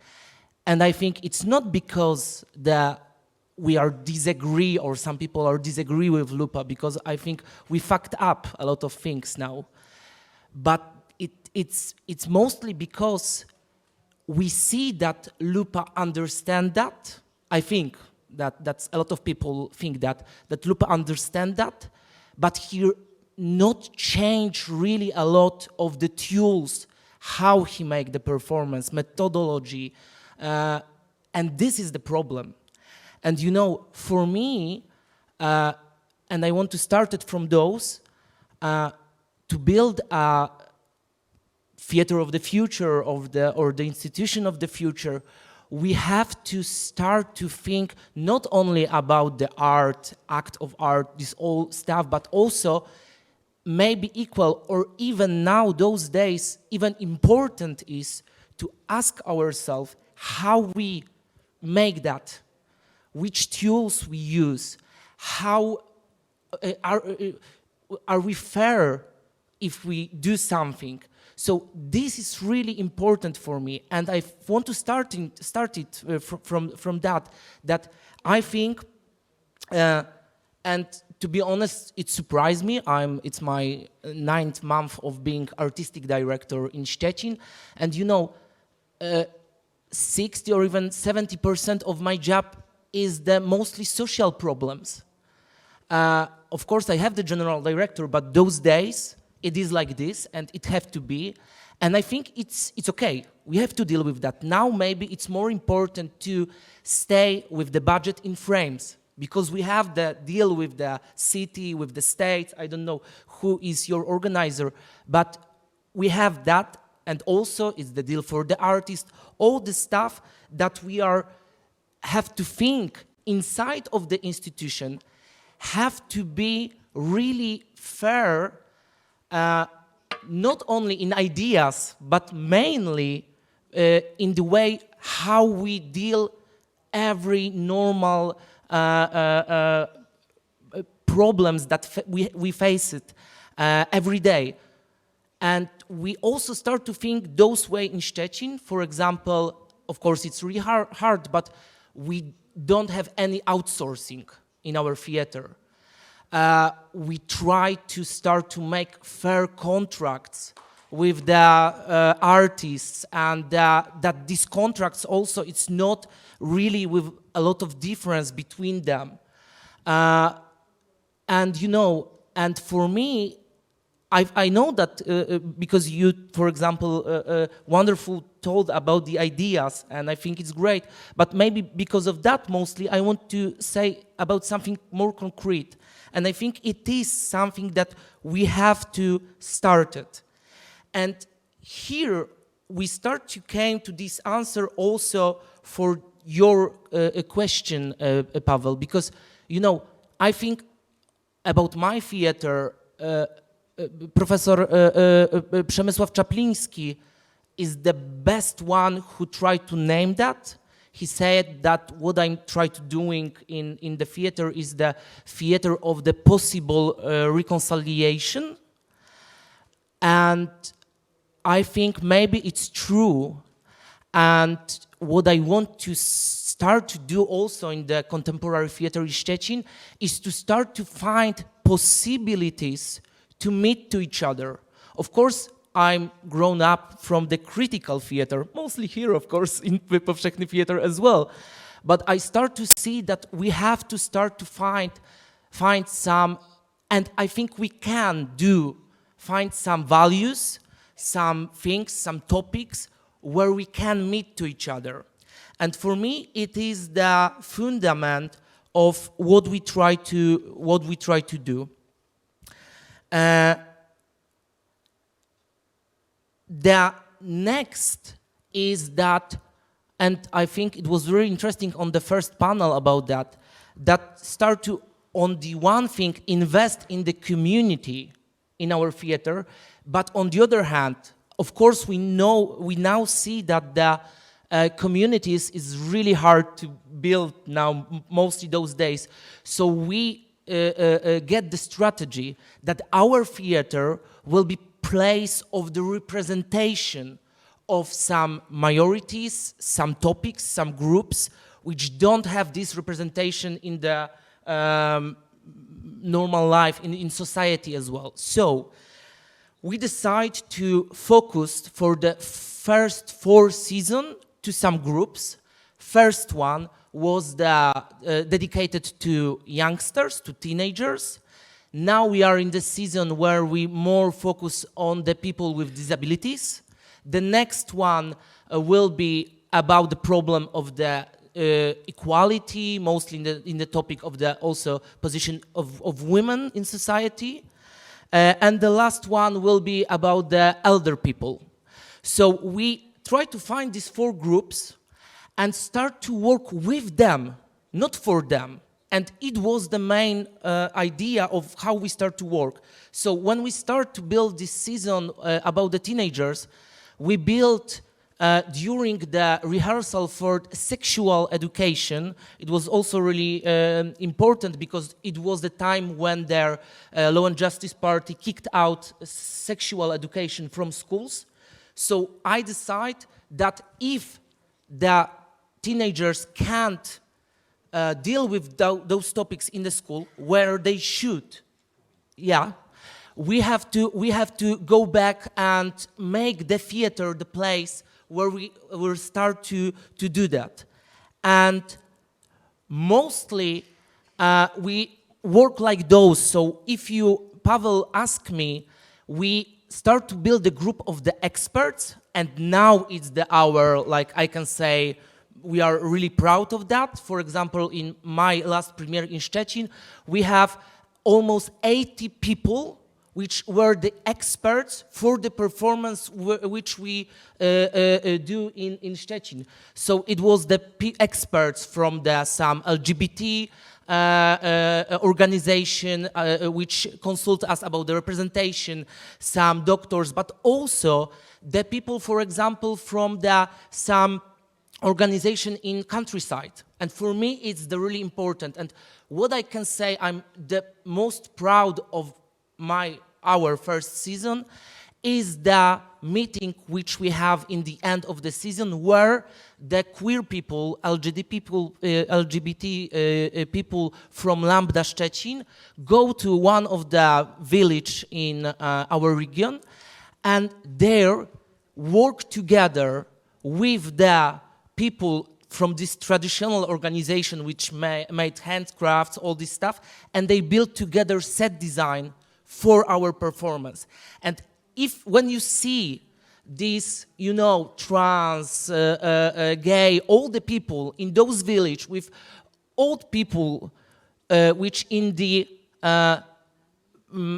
And I think it's not because we are disagree, or some people are disagree with Lupa, because I think we fucked up a lot of things now. But it's mostly because we see that Lupa understand that. I think that's a lot of people think that Lupa understand that, but he not change really a lot of the tools, how he make the performance, methodology, and this is the problem. And for me, and I want to start it from those, to build a theater of the future or the institution of the future, we have to start to think not only about the art, act of art, this all stuff, but also maybe equal, or even now, those days, even important is to ask ourselves how we make that, which tools we use, how are we fair if we do something. So this is really important for me, and I want to start it from that I think, and to be honest, it surprised me. It's my 9th month of being artistic director in Szczecin, and 60 or even 70% of my job is the mostly social problems. Of course, I have the general director, but those days it is like this, and it have to be. And I think it's okay. We have to deal with that. Now maybe it's more important to stay with the budget in frames, because we have the deal with the city, with the state. I don't know who is your organizer, but we have that. And also it's the deal for the artist, all the stuff that we have to think inside of the institution have to be really fair, not only in ideas, but mainly in the way how we deal every normal problems that we face it every day. And we also start to think those way in Szczecin. For example, of course, it's really hard, but we don't have any outsourcing in our theater. We try to start to make fair contracts with the artists, and that these contracts also, it's not really with a lot of difference between them. And for me, I know that because you, for example, wonderful told about the ideas, and I think it's great. But maybe because of that, mostly, I want to say about something more concrete. And I think it is something that we have to start it. And here we start to came to this answer also for your question, Pavel, because, you know, I think about my theater, Professor Przemysław Czapliński is the best one who tried to name that. He said that what I'm trying to doing in the theater is the theater of the possible reconciliation. And I think maybe it's true. And what I want to start to do also in the contemporary theater in Szczecin is to start to find possibilities to meet to each other. Of course, I'm grown up from the critical theater, mostly here, of course, in Powszechny Theater as well. But I start to see that we have to start to find some, and I think we can find some values, some things, some topics where we can meet to each other. And for me, it is the fundament of what we try to do. The next is that, and I think it was very interesting on the first panel about that start to, on the one thing, invest in the community in our theater, but on the other hand, of course, we now see that the communities is really hard to build now, mostly those days. So we get the strategy that our theater will be place of the representation of some minorities, some topics, some groups which don't have this representation in the normal life, in society as well. So we decide to focus for the first 4 seasons to some groups. First one was dedicated to youngsters, to teenagers. Now we are in the season where we more focus on the people with disabilities. The next one will be about the problem of the equality, mostly in the topic of the also position of women in society. And the last one will be about the elder people. So we try to find these 4 groups and start to work with them, not for them. And it was the main idea of how we start to work. So when we start to build this season about the teenagers, we built during the rehearsal for sexual education. It was also really important because it was the time when their Law and Justice Party kicked out sexual education from schools. So I decided that if the teenagers can't deal with those topics in the school where they should, we have to go back and make the theater the place where we will start to do that. And mostly we work like those. So if you, Pavel, ask me, we start to build a group of the experts, and now it's our, like I can say, we are really proud of that. For example, in my last premiere in Szczecin, we have almost 80 people which were the experts for the performance which we do in Szczecin. So it was the experts from some LGBT organization which consult us about the representation, some doctors, but also the people, for example, from some organization in countryside. And for me, it's really important. And what I can say, I'm the most proud of our first season is the meeting which we have in the end of the season, where the queer people, LGBT people from Lambda Szczecin go to one of the village in our region, and there work together with the people from this traditional organization which made handcrafts, all this stuff, and they built together set design for our performance. And when you see these, you know, trans, gay, all the people in those villages with old people, which in the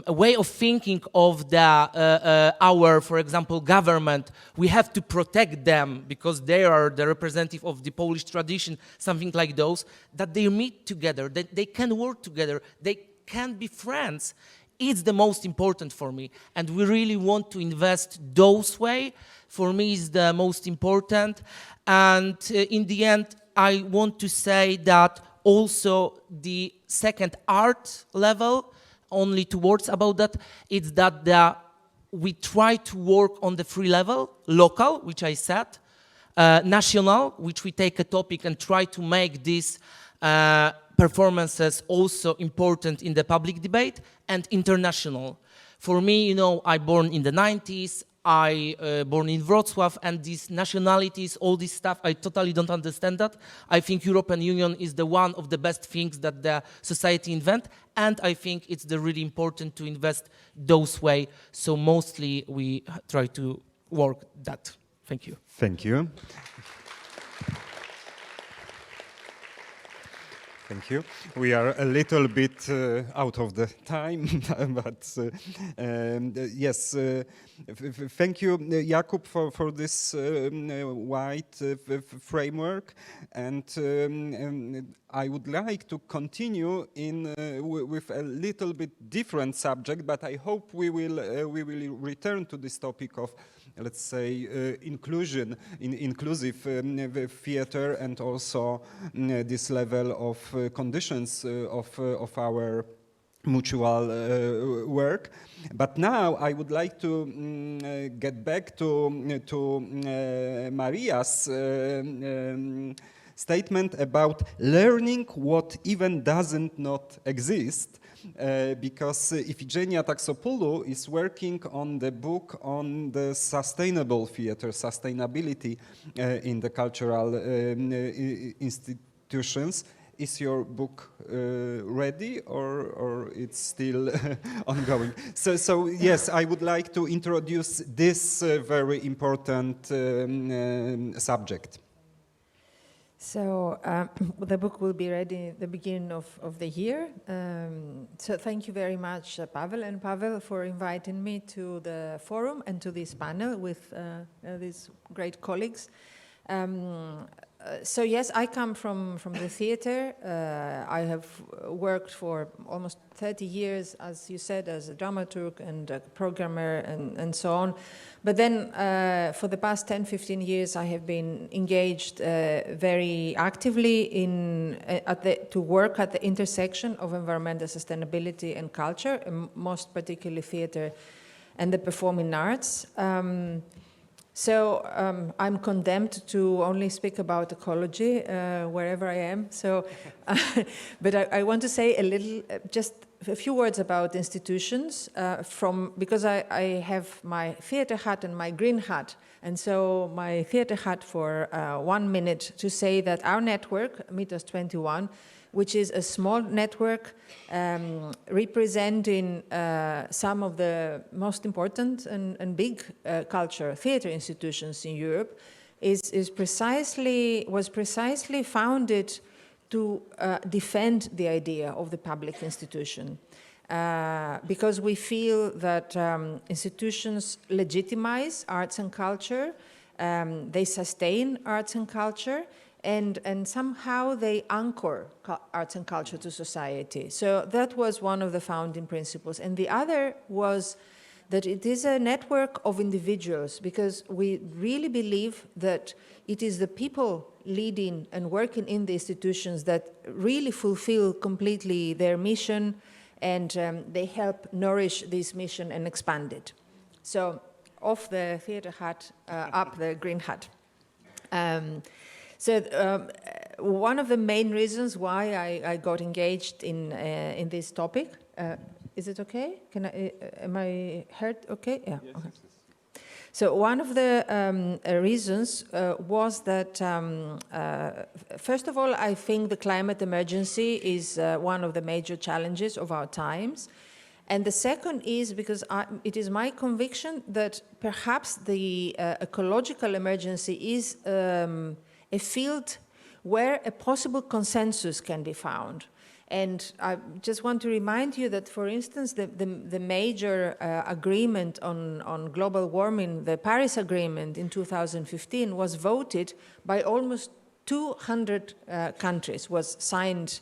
way of thinking of our, for example, government, we have to protect them because they are the representative of the Polish tradition, something like those, that they meet together, that they can work together, they can be friends. It's the most important for me, and we really want to invest those way. For me, is the most important, and in the end, I want to say that also the second art level, only 2 words about that, it's that we try to work on the 3 level, local, which I said, national, which we take a topic and try to make these performances also important in the public debate, and international. For me, you know, I born in the 90s, I born in Wrocław, and these nationalities, all this stuff, I totally don't understand that. I think European Union is the one of the best things that the society invent, and I think it's really important to invest those way. So mostly we try to work that. Thank you. Thank you. Thank you. We are a little bit out of the time, but yes, thank you, Jakub, for this wide framework. And I would like to continue with a little bit different subject, but I hope we will return to this topic of, let's say, inclusive theater, and also this level of conditions of our mutual work. But now I would like to get back to Maria's statement about learning what even doesn't not exist. Because Iphigenia Taxopoulou is working on the book on the sustainable theater, sustainability in the cultural institutions. Is your book ready, or it's still ongoing? So yes, I would like to introduce this very important subject. So the book will be ready at the beginning of the year. So thank you very much, Pavel and Pavel, for inviting me to the forum and to this panel with these great colleagues. So yes, I come from the theater. I have worked for almost 30 years, as you said, as a dramaturg and a programmer and so on. But then for the past 10, 15 years, I have been engaged very actively to work at the intersection of environmental sustainability and culture, and most particularly theater and the performing arts. So I'm condemned to only speak about ecology wherever I am. So, but I want to say just a few words about institutions because I have my theater hat and my green hat. And so my theater hat for 1 minute to say that our network, Mythos 21, which is a small network representing some of the most important and big culture theater institutions in Europe, was precisely founded to defend the idea of the public institution. Because we feel that institutions legitimize arts and culture, they sustain arts and culture, and somehow they anchor arts and culture to society. So that was one of the founding principles. And the other was that it is a network of individuals, because we really believe that it is the people leading and working in the institutions that really fulfill completely their mission, and they help nourish this mission and expand it. So off the theater hat, up the green hat. So one of the main reasons why I got engaged in this topic, is it okay? Am I heard okay? Yeah. Yes, okay. So one of the reasons was that, first of all, I think the climate emergency is one of the major challenges of our times. And the second is because it is my conviction that perhaps the ecological emergency is a field where a possible consensus can be found. And I just want to remind you that, for instance, the major agreement on global warming, the Paris Agreement in 2015, was voted by almost 200 countries, was signed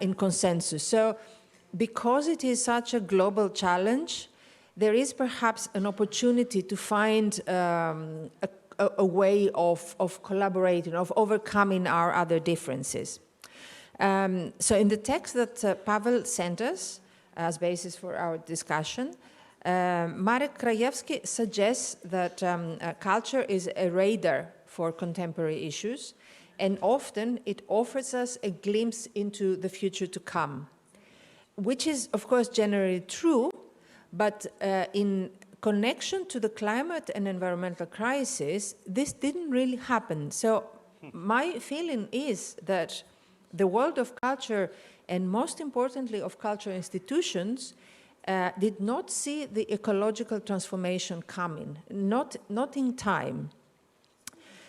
in consensus. So because it is such a global challenge, there is perhaps an opportunity to find a way of collaborating, of overcoming our other differences. So in the text that Pavel sent us as basis for our discussion, Marek Krajewski suggests that culture is a radar for contemporary issues, and often it offers us a glimpse into the future to come, which is, of course, generally true, but in connection to the climate and environmental crisis, this didn't really happen. So my feeling is that the world of culture, and most importantly of cultural institutions, did not see the ecological transformation coming, not in time.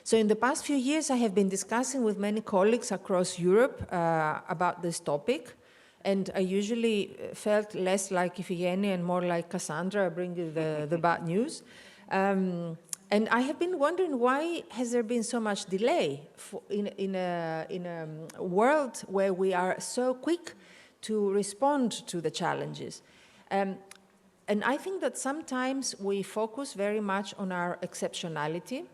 So in the past few years, I have been discussing with many colleagues across Europe about this topic, and I usually felt less like Iphigenia and more like Cassandra bringing the bad news. And I have been wondering, why has there been so much delay in a world where we are so quick to respond to the challenges? And I think that sometimes we focus very much on our exceptionality.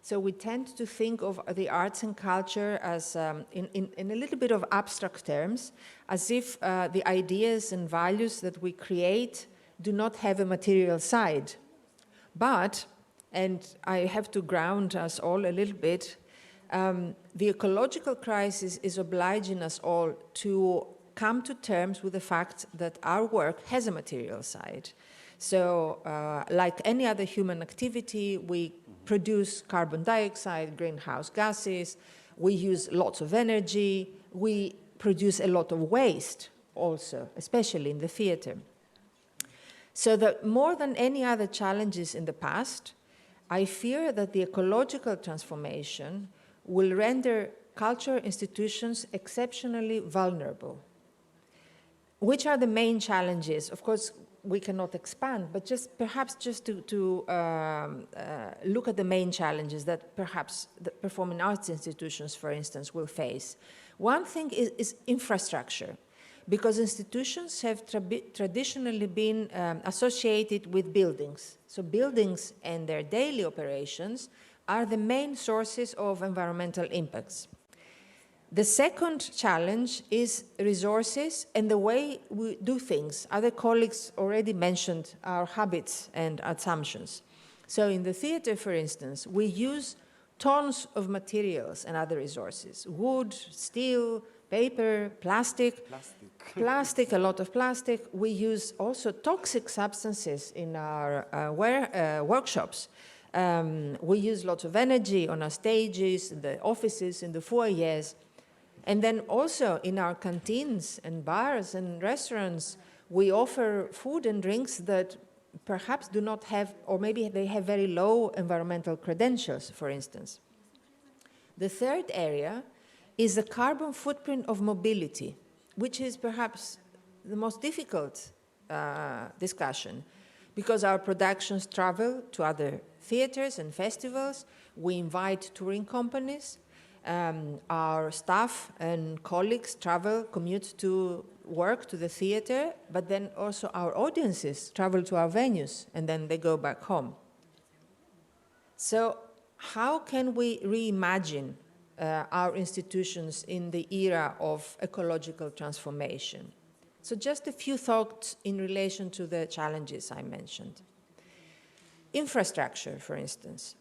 So we tend to think of the arts and culture as, in a little bit of abstract terms, as if the ideas and values that we create do not have a material side. But, and I have to ground us all a little bit, the ecological crisis is obliging us all to come to terms with the fact that our work has a material side. So, like any other human activity, we produce carbon dioxide, greenhouse gases, we use lots of energy, we produce a lot of waste also, especially in the theater. So that more than any other challenges in the past, I fear that the ecological transformation will render cultural institutions exceptionally vulnerable. Which are the main challenges? Of course, we cannot expand, but perhaps just to look at the main challenges that perhaps the performing arts institutions, for instance, will face. One thing is infrastructure, because institutions have traditionally been associated with buildings. So buildings and their daily operations are the main sources of environmental impacts. The second challenge is resources and the way we do things. Other colleagues already mentioned our habits and assumptions. So in the theater, for instance, we use tons of materials and other resources: wood, steel, paper, plastic, a lot of plastic. We use also toxic substances in our workshops. We use lots of energy on our stages, in the offices, in the foyers. And then also in our canteens and bars and restaurants, we offer food and drinks that perhaps do not have, or maybe they have very low environmental credentials, for instance. The third area is the carbon footprint of mobility, which is perhaps the most difficult discussion, because our productions travel to other theaters and festivals. We invite touring companies. Our staff and colleagues commute to work, to the theater, but then also our audiences travel to our venues, and then they go back home. So how can we reimagine our institutions in the era of ecological transformation? So just a few thoughts in relation to the challenges I mentioned. Infrastructure, for instance.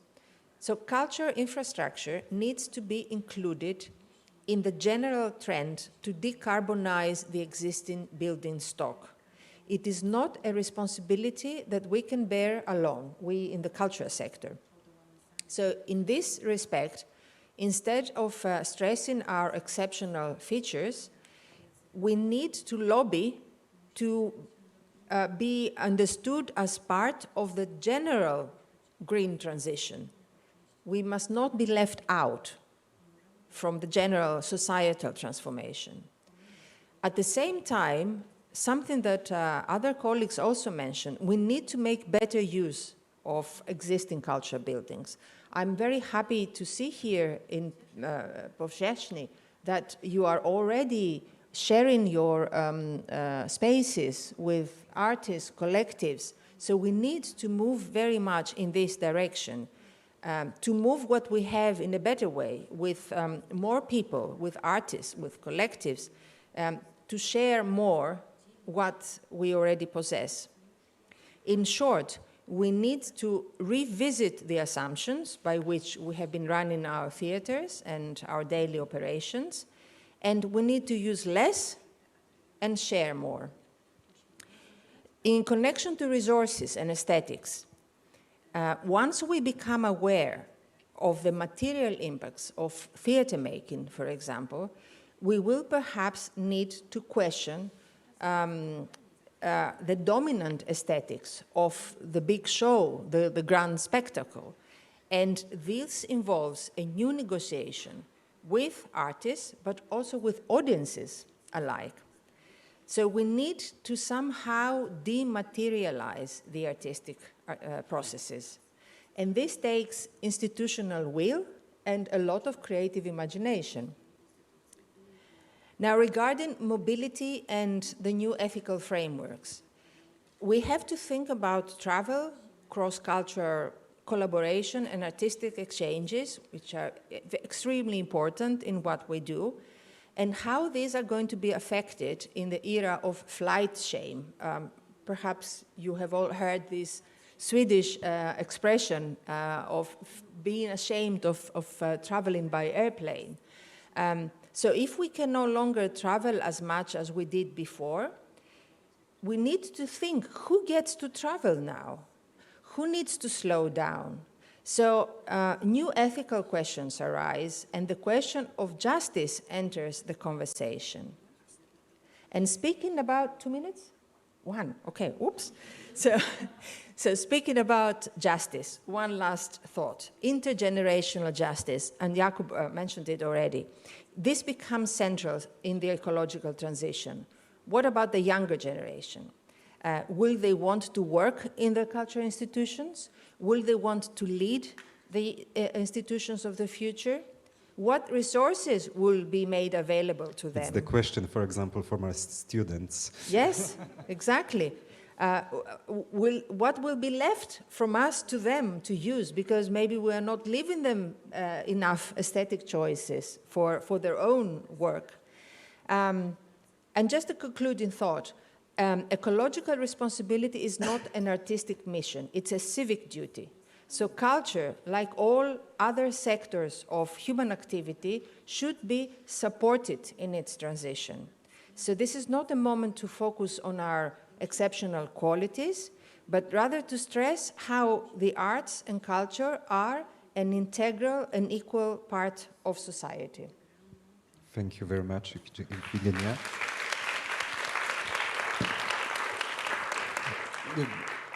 So culture infrastructure needs to be included in the general trend to decarbonize the existing building stock. It is not a responsibility that we can bear alone, we in the cultural sector. So in this respect, instead of stressing our exceptional features, we need to lobby to be understood as part of the general green transition. We must not be left out from the general societal transformation. At the same time, something that other colleagues also mentioned, we need to make better use of existing cultural buildings. I'm very happy to see here in Powszechny that you are already sharing your spaces with artists, collectives. So we need to move very much in this direction, to move what we have in a better way with more people, with artists, with collectives, to share more what we already possess. In short, we need to revisit the assumptions by which we have been running our theaters and our daily operations, and we need to use less and share more. In connection to resources and aesthetics, once we become aware of the material impacts of theater making, for example, we will perhaps need to question the dominant aesthetics of the big show, the grand spectacle. And this involves a new negotiation with artists, but also with audiences alike. So we need to somehow dematerialize the artistic processes. And this takes institutional will and a lot of creative imagination. Now, regarding mobility and the new ethical frameworks, we have to think about travel, cross-cultural collaboration, and artistic exchanges, which are extremely important in what we do, and how these are going to be affected in the era of flight shame. Perhaps you have all heard this Swedish expression of being ashamed of traveling by airplane. So if we can no longer travel as much as we did before, we need to think, who gets to travel now? Who needs to slow down? So new ethical questions arise, and the question of justice enters the conversation. And speaking about 2 minutes? 1, okay, oops. So speaking about justice, one last thought. Intergenerational justice, and Jakub mentioned it already. This becomes central in the ecological transition. What about the younger generation? Will they want to work in the cultural institutions? Will they want to lead the institutions of the future? What resources will be made available to them? It's the question, for example, for my students. Yes, exactly. What will be left from us to them to use? Because maybe we are not leaving them enough aesthetic choices for their own work. And just a concluding thought, ecological responsibility is not an artistic mission, it's a civic duty. So culture, like all other sectors of human activity, should be supported in its transition. So this is not a moment to focus on our exceptional qualities, but rather to stress how the arts and culture are an integral and equal part of society. Thank you very much, Eugenia.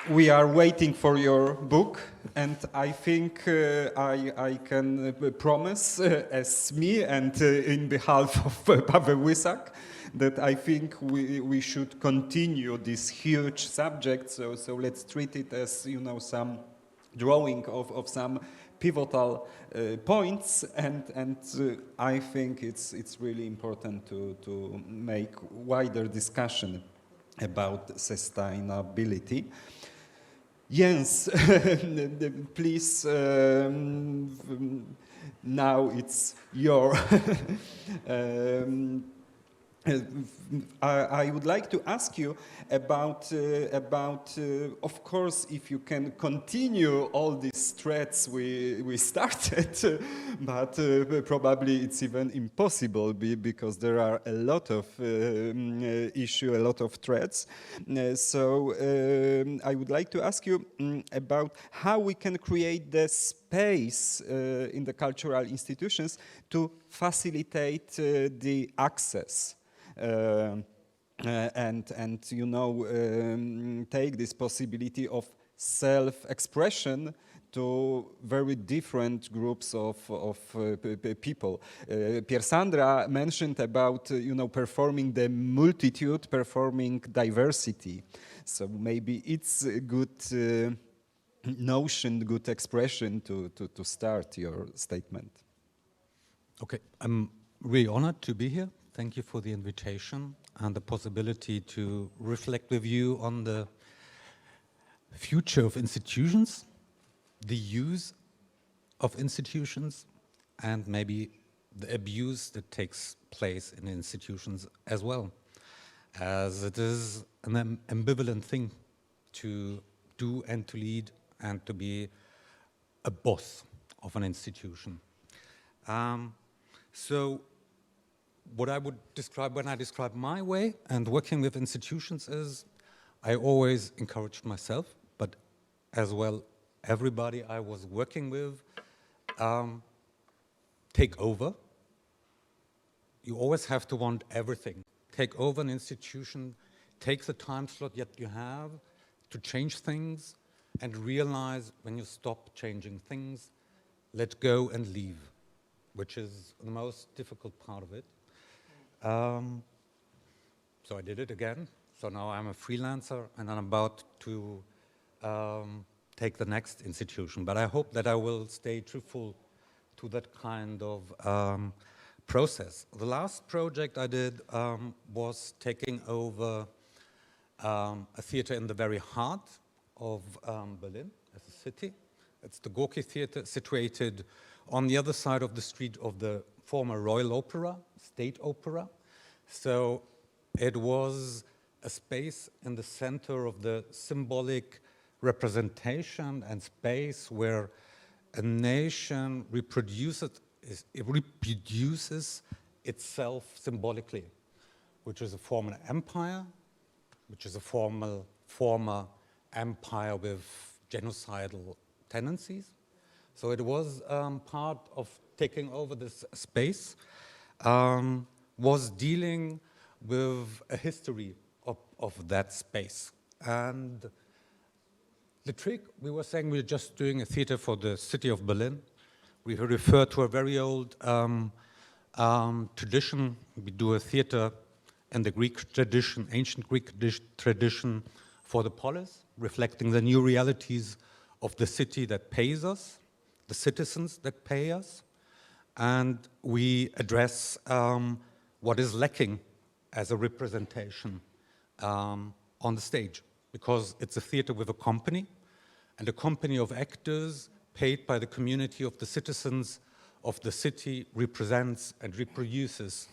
We are waiting for your book, and I think I can promise, as me and in behalf of Paweł Łysak, that I think we should continue this huge subject. So let's treat it as, you know, some drawing of some pivotal points, and I think it's really important to make wider discussion about sustainability. Jens, please, now it's your I would like to ask you about of course, if you can continue all these threads we started, but probably it's even impossible because there are a lot of issues, a lot of threads. So I would like to ask you about how we can create the space in the cultural institutions to facilitate the access and you know, take this possibility of self-expression to very different groups of people. Piersandra mentioned about you know, performing the multitude, performing diversity. So maybe it's a good notion, good expression to start your statement. Okay, I'm really honored to be here. Thank you for the invitation and the possibility to reflect with you on the future of institutions, the use of institutions, and maybe the abuse that takes place in institutions as well, as it is an ambivalent thing to do and to lead and to be a boss of an institution. So what I would describe when I describe my way and working with institutions is I always encouraged myself, but as well everybody I was working with, take over. You always have to want everything. Take over an institution, take the time slot that you have to change things, and realize when you stop changing things, let go and leave, which is the most difficult part of it. So I did it again. So now I'm a freelancer and I'm about to take the next institution. But I hope that I will stay truthful to that kind of process. The last project I did was taking over a theater in the very heart of Berlin as a city. It's the Gorki Theater, situated on the other side of the street of the former Royal Opera, State Opera. So it was a space in the center of the symbolic representation and space where a nation reproduces itself symbolically, which is a former empire, which is a former empire with genocidal tendencies. So it was part of taking over this space, was dealing with a history of that space. And the trick, we were saying we were just doing a theater for the city of Berlin. We refer to a very old tradition. We do a theater in the Greek tradition, ancient Greek tradition for the polis, reflecting the new realities of the city that pays us, the citizens that pay us, and we address what is lacking as a representation on the stage, because it's a theater with a company, and a company of actors paid by the community of the citizens of the city represents and reproduces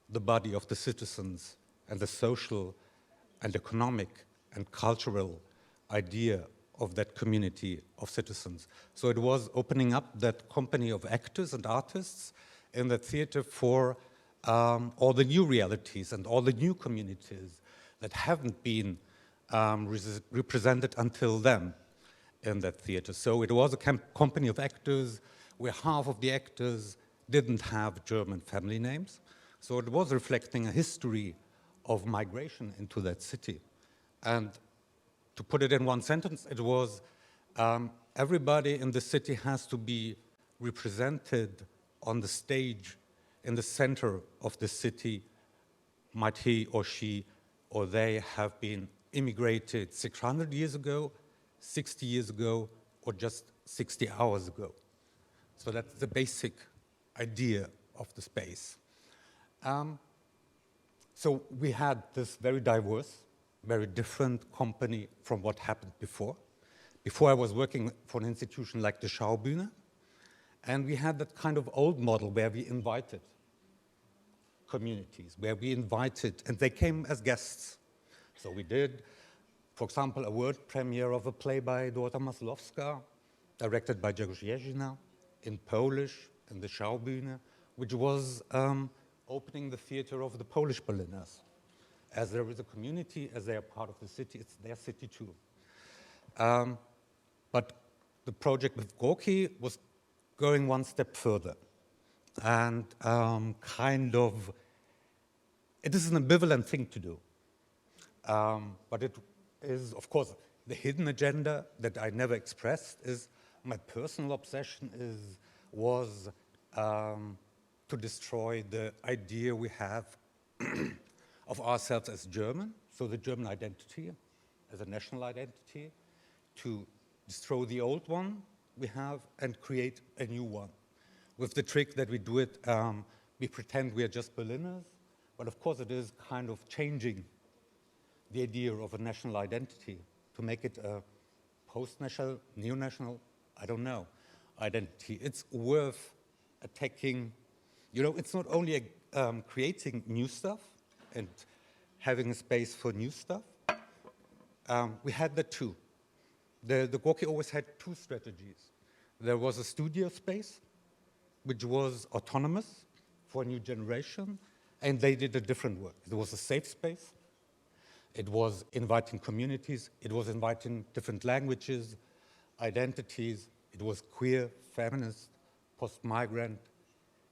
the body of the citizens and the social and economic and cultural idea of that community of citizens. So it was opening up that company of actors and artists in that theater for all the new realities and all the new communities that haven't been represented until then in that theater. So it was a company of actors where half of the actors didn't have German family names. So it was reflecting a history of migration into that city. And to put it in one sentence, it was everybody in the city has to be represented on the stage in the center of the city. Might he or she or they have been immigrated 600 years ago, 60 years ago, or just 60 hours ago. So that's the basic idea of the space. So we had this very diverse, very different company from what happened before. Before I was working for an institution like the Schaubühne, and we had that kind of old model where we invited communities, where we invited, and they came as guests. So we did, for example, a world premiere of a play by Dorota Masłowska, directed by Grzegorz Jezina, in Polish, in the Schaubühne, which was opening the theater of the Polish Berliners. As there is a community, as they are part of the city, it's their city too. But the project with Gorki was going one step further. And it is an ambivalent thing to do. But it is, of course, the hidden agenda that I never expressed is my personal obsession was to destroy the idea we have of ourselves as German, so the German identity as a national identity, to destroy the old one we have and create a new one. With the trick that we do it, we pretend we are just Berliners, but of course it is kind of changing the idea of a national identity to make it a post-national, neo-national, I don't know, identity. It's worth attacking. You know, it's not only creating new stuff and having a space for new stuff. We had that too. The Gorki always had two strategies. There was a studio space, which was autonomous for a new generation, and they did a different work. There was a safe space. It was inviting communities. It was inviting different languages, identities. It was queer, feminist, post-migrant.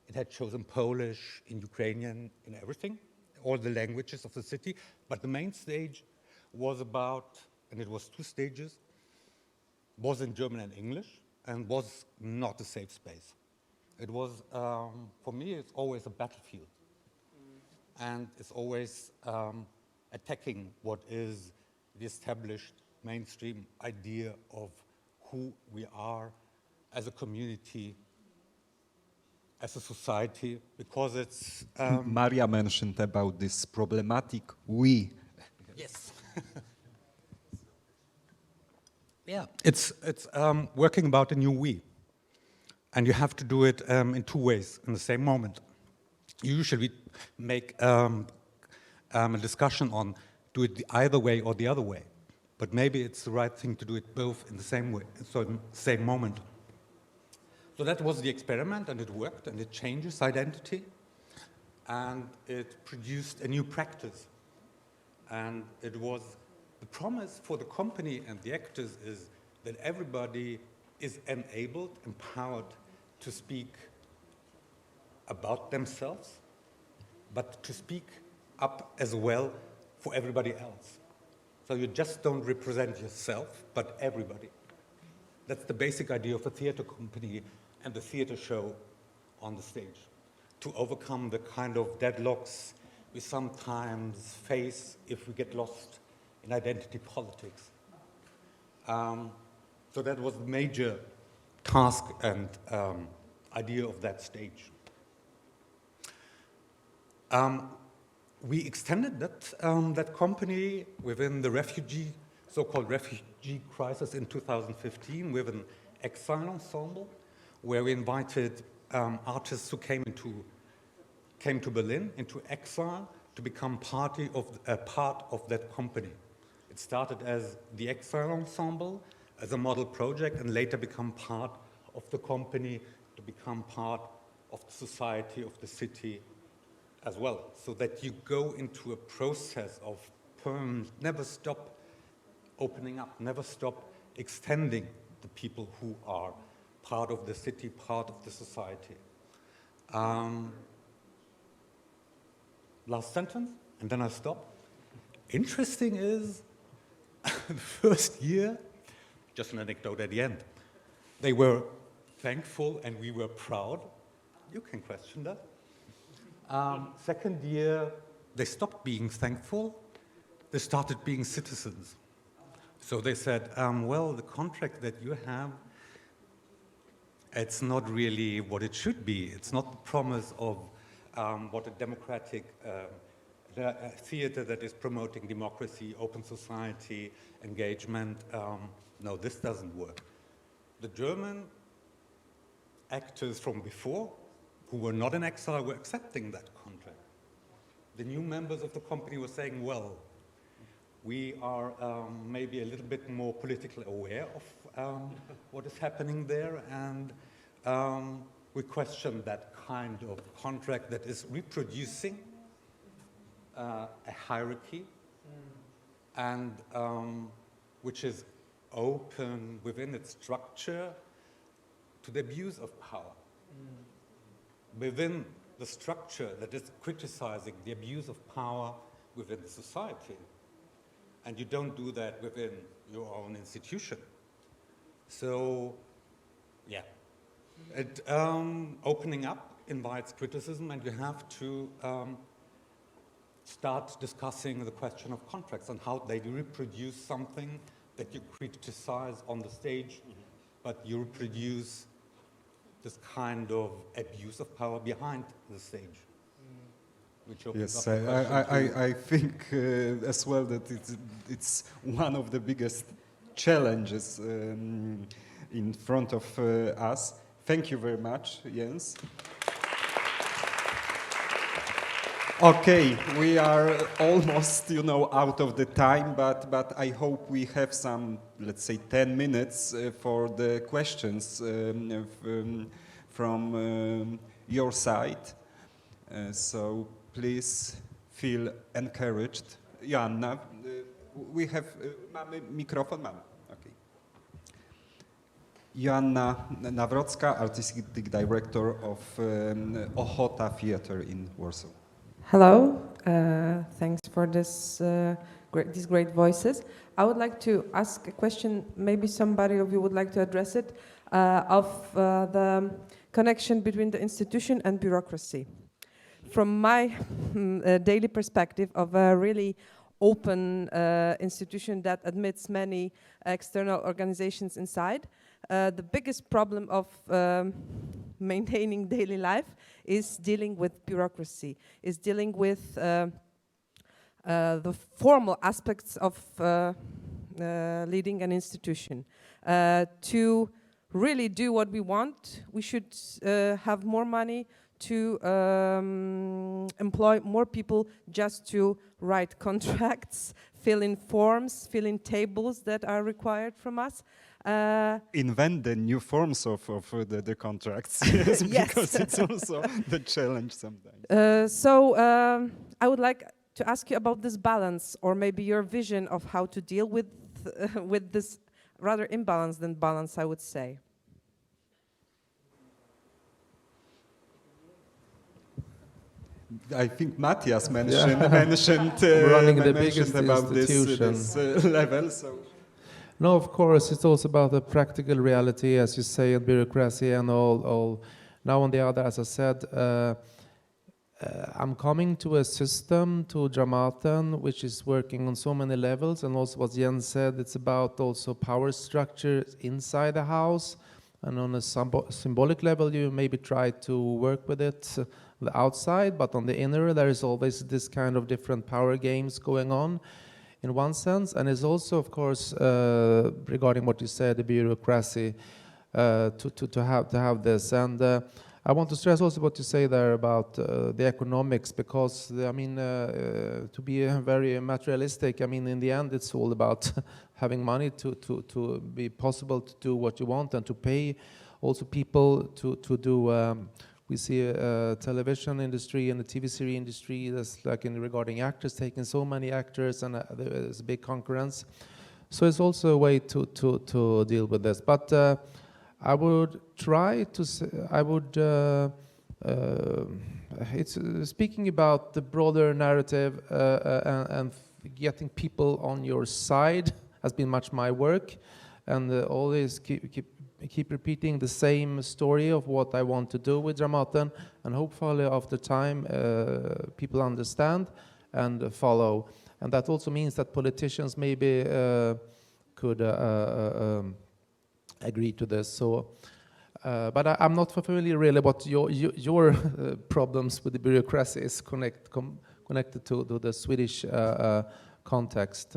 It had chosen Polish, in Ukrainian, in everything, all the languages of the city. But the main stage was about, and it was two stages, was in German and English, and was not a safe space. It was, for me, it's always a battlefield. And it's always attacking what is the established mainstream idea of who we are as a community, as a society, because it's... Maria mentioned about this problematic we. Yes. Yeah, it's working about a new we. And you have to do it in two ways in the same moment. You usually make a discussion on do it the either way or the other way. But maybe it's the right thing to do it both in the same way, so in the same moment. So that was the experiment, and it worked, and it changes identity, and it produced a new practice. And it was the promise for the company and the actors is that everybody is enabled, empowered to speak about themselves, but to speak up as well for everybody else. So you just don't represent yourself, but everybody. That's the basic idea of a theater company and the theater show on the stage, to overcome the kind of deadlocks we sometimes face if we get lost in identity politics. So that was the major task and idea of that stage. We extended that company within the so-called refugee crisis in 2015 with an exile ensemble, where we invited artists who came to Berlin into exile to become part of that company. It started as the Exile Ensemble, as a model project, and later become part of the company, to become part of the society, of the city as well, so that you go into a process of never stop opening up, never stop extending the people who are part of the city, part of the society. Last sentence, and then I stop. Interesting is, the first year, just an anecdote at the end, they were thankful and we were proud. You can question that. Second year, they stopped being thankful. They started being citizens. So they said, well, the contract that you have, it's not really what it should be. It's not the promise of what a democratic theater that is promoting democracy, open society, engagement. No, this doesn't work. The German actors from before, who were not in exile, were accepting that contract. The new members of the company were saying, well, we are maybe a little bit more politically aware of what is happening there, and we question that kind of contract that is reproducing a hierarchy and which is open within its structure to the abuse of power. Within the structure that is criticizing the abuse of power within society, and you don't do that within your own institution. So, yeah, opening up invites criticism, and you have to start discussing the question of contracts and how they reproduce something that you criticize on the stage, but you reproduce this kind of abuse of power behind the stage. Which opens Yes, up the question I think as well that it's one of the biggest challenges in front of us. Thank you very much, Jens. Okay, we are almost, out of the time, but I hope we have some, let's say, 10 minutes for the questions from your side. So please feel encouraged. Joanna, we have, mamy mikrofon? Mamy, okay. Joanna Nawrocka, Artistic Director of Ochota Theatre in Warsaw. Hello, thanks for these great voices. I would like to ask a question, maybe somebody of you would like to address it, of the connection between the institution and bureaucracy. From my daily perspective of a really open institution that admits many external organizations inside, the biggest problem of maintaining daily life is dealing with bureaucracy, is dealing with the formal aspects of leading an institution. To really do what we want, we should have more money to employ more people just to write contracts, fill in forms, fill in tables that are required from us. Invent the new forms of the contracts, yes, Yes. because it's also the challenge sometimes. So I would like to ask you about this balance, or maybe your vision of how to deal with this rather imbalance than balance, I would say. I think Matthias mentioned Running the biggest about this institution. level. So. No, of course, it's also about the practical reality, as you say, and bureaucracy and all. Now, on the other, as I said, I'm coming to a system, to Dramaten, which is working on so many levels, and also what Jens said, it's about also power structure inside the house, and on a symbolic level, you maybe try to work with it the outside, but on the inner, there is always this kind of different power games going on. In one sense, and it's also, of course, regarding what you said, the bureaucracy, to have this. And I want to stress also what you say there about the economics, because to be very materialistic, in the end, it's all about having money to be possible to do what you want and to pay also people to do. We see a television industry and the TV series industry that's like regarding actors, taking so many actors, and there's a big concurrence. So it's also a way to deal with this. But I would try to say, it's speaking about the broader narrative and getting people on your side has been much my work, and always keep repeating the same story of what I want to do with Dramaten, and hopefully after time people understand and follow. And that also means that politicians maybe could agree to this. So, but I'm not familiar really what your problems with the bureaucracy is connected to the Swedish context.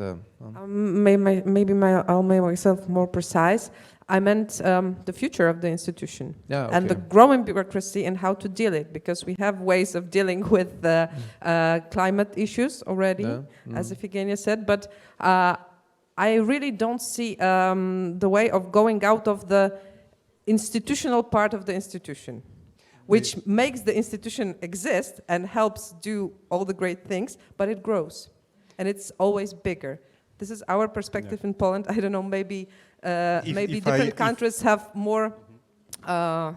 Maybe I'll make myself more precise. I meant the future of the institution and the growing bureaucracy and how to deal it, because we have ways of dealing with the climate issues already, as Iphigenia said, but I really don't see the way of going out of the institutional part of the institution, which makes the institution exist and helps do all the great things, but it grows and it's always bigger. This is our perspective in Poland. I don't know, maybe different countries have more, I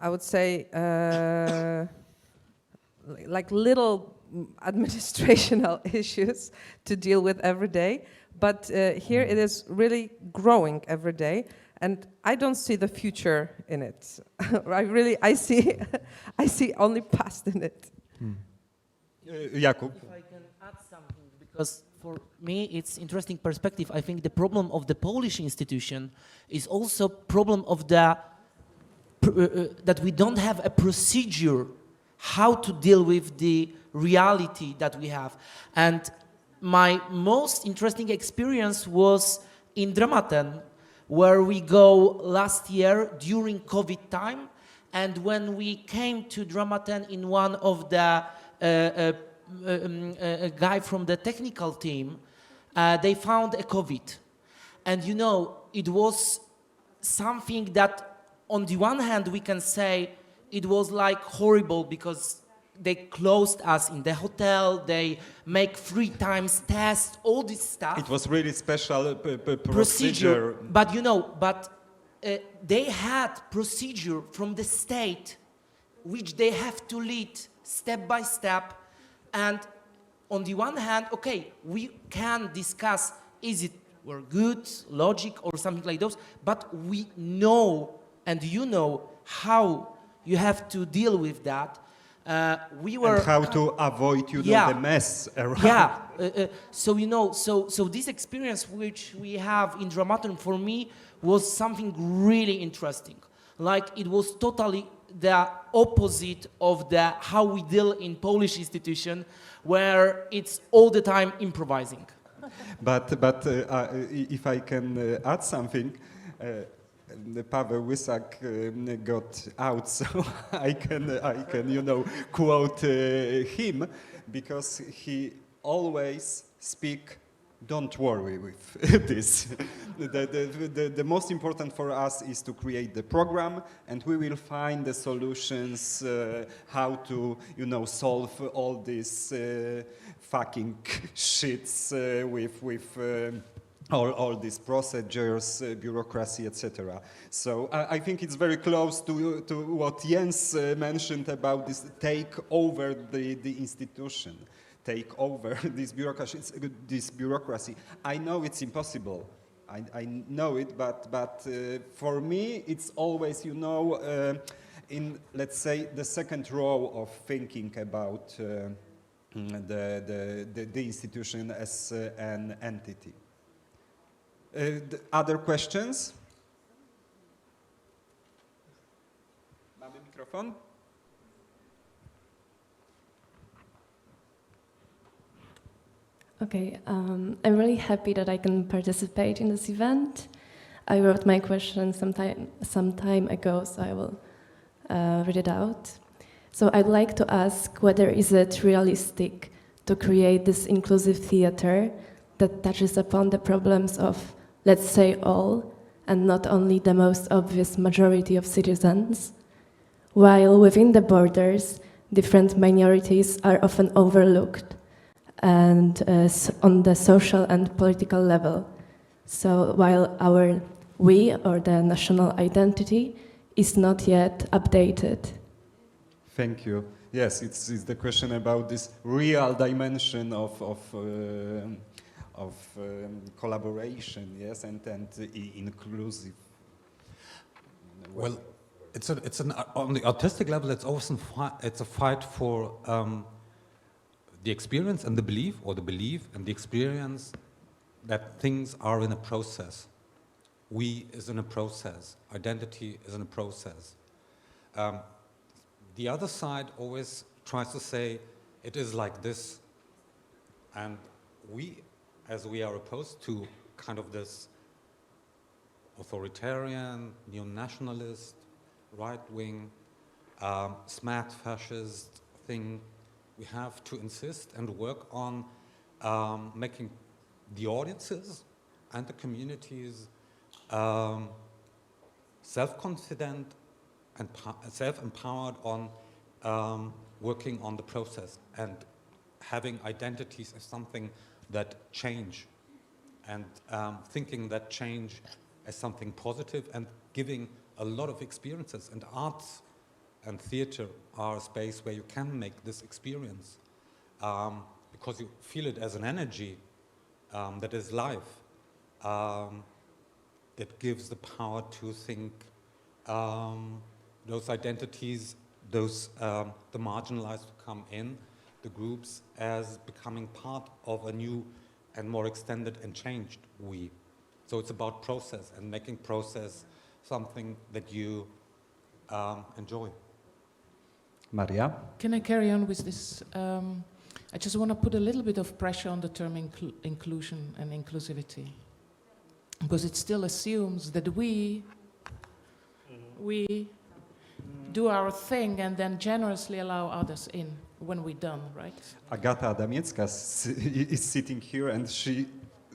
would say, like little administrational issues to deal with every day. But here it is really growing every day, and I don't see the future in it. I see only past in it. Jakub. If I can add something, because for me it's interesting perspective. I think the problem of the Polish institution is also problem of the that we don't have a procedure how to deal with the reality that we have. And my most interesting experience was in Dramaten, where we go last year during COVID time. And when we came to Dramaten in one of the a guy from the technical team, they found a COVID. And you know, it was something that on the one hand we can say it was like horrible because they closed us in the hotel, they make 3 times tests, all this stuff. It was really special procedure. But you know, they had procedure from the state which they have to lead step by step. And on the one hand, okay, we can discuss is it were good, logic or something like those, but we know, and you know, how you have to deal with that. And how to avoid, you know, the mess around. Yeah, so you know, so this experience which we have in Dramaten for me was something really interesting. Like it was totally the opposite of the how we deal in Polish institution, where it's all the time improvising. But if I can add something, Paweł Łysak got out, so I can you know quote him, because he always speak. Don't worry with this. The most important for us is to create the program, and we will find the solutions how to, you know, solve all these fucking shits with all these procedures, bureaucracy, etc. So I think it's very close to what Jens mentioned about this take over the institution. Take over this bureaucracy. I know it's impossible. I know it, but for me, it's always, you know, in, let's say, the second row of thinking about the institution as an entity. Other questions? Mamy mikrofon? Okay, I'm really happy that I can participate in this event. I wrote my question some time ago, so I will read it out. So I'd like to ask whether is it realistic to create this inclusive theater that touches upon the problems of, let's say, all, and not only the most obvious majority of citizens, while within the borders, different minorities are often overlooked and on the social and political level. So while we or the national identity is not yet updated. Thank you. Yes, it's the question about this real dimension of collaboration, yes, and inclusive. Well, on the artistic level, it's a fight for the experience and the belief, or the belief and the experience that things are in a process. We is in a process. Identity is in a process. The other side always tries to say it is like this, and we, as we are opposed to kind of this authoritarian, neo-nationalist, right-wing, smart fascist thing, we have to insist and work on making the audiences and the communities self-confident and self-empowered on working on the process and having identities as something that change, and thinking that change as something positive, and giving a lot of experiences. And arts and theater are a space where you can make this experience. because you feel it as an energy that is life, that gives the power to think those identities, those the marginalized to come in, the groups as becoming part of a new and more extended and changed we. So it's about process and making process something that you enjoy. Maria? Can I carry on with this? I just want to put a little bit of pressure on the term inclusion and inclusivity, because it still assumes that we do our thing and then generously allow others in when we're done, right? Agata Adamiecka is sitting here, and she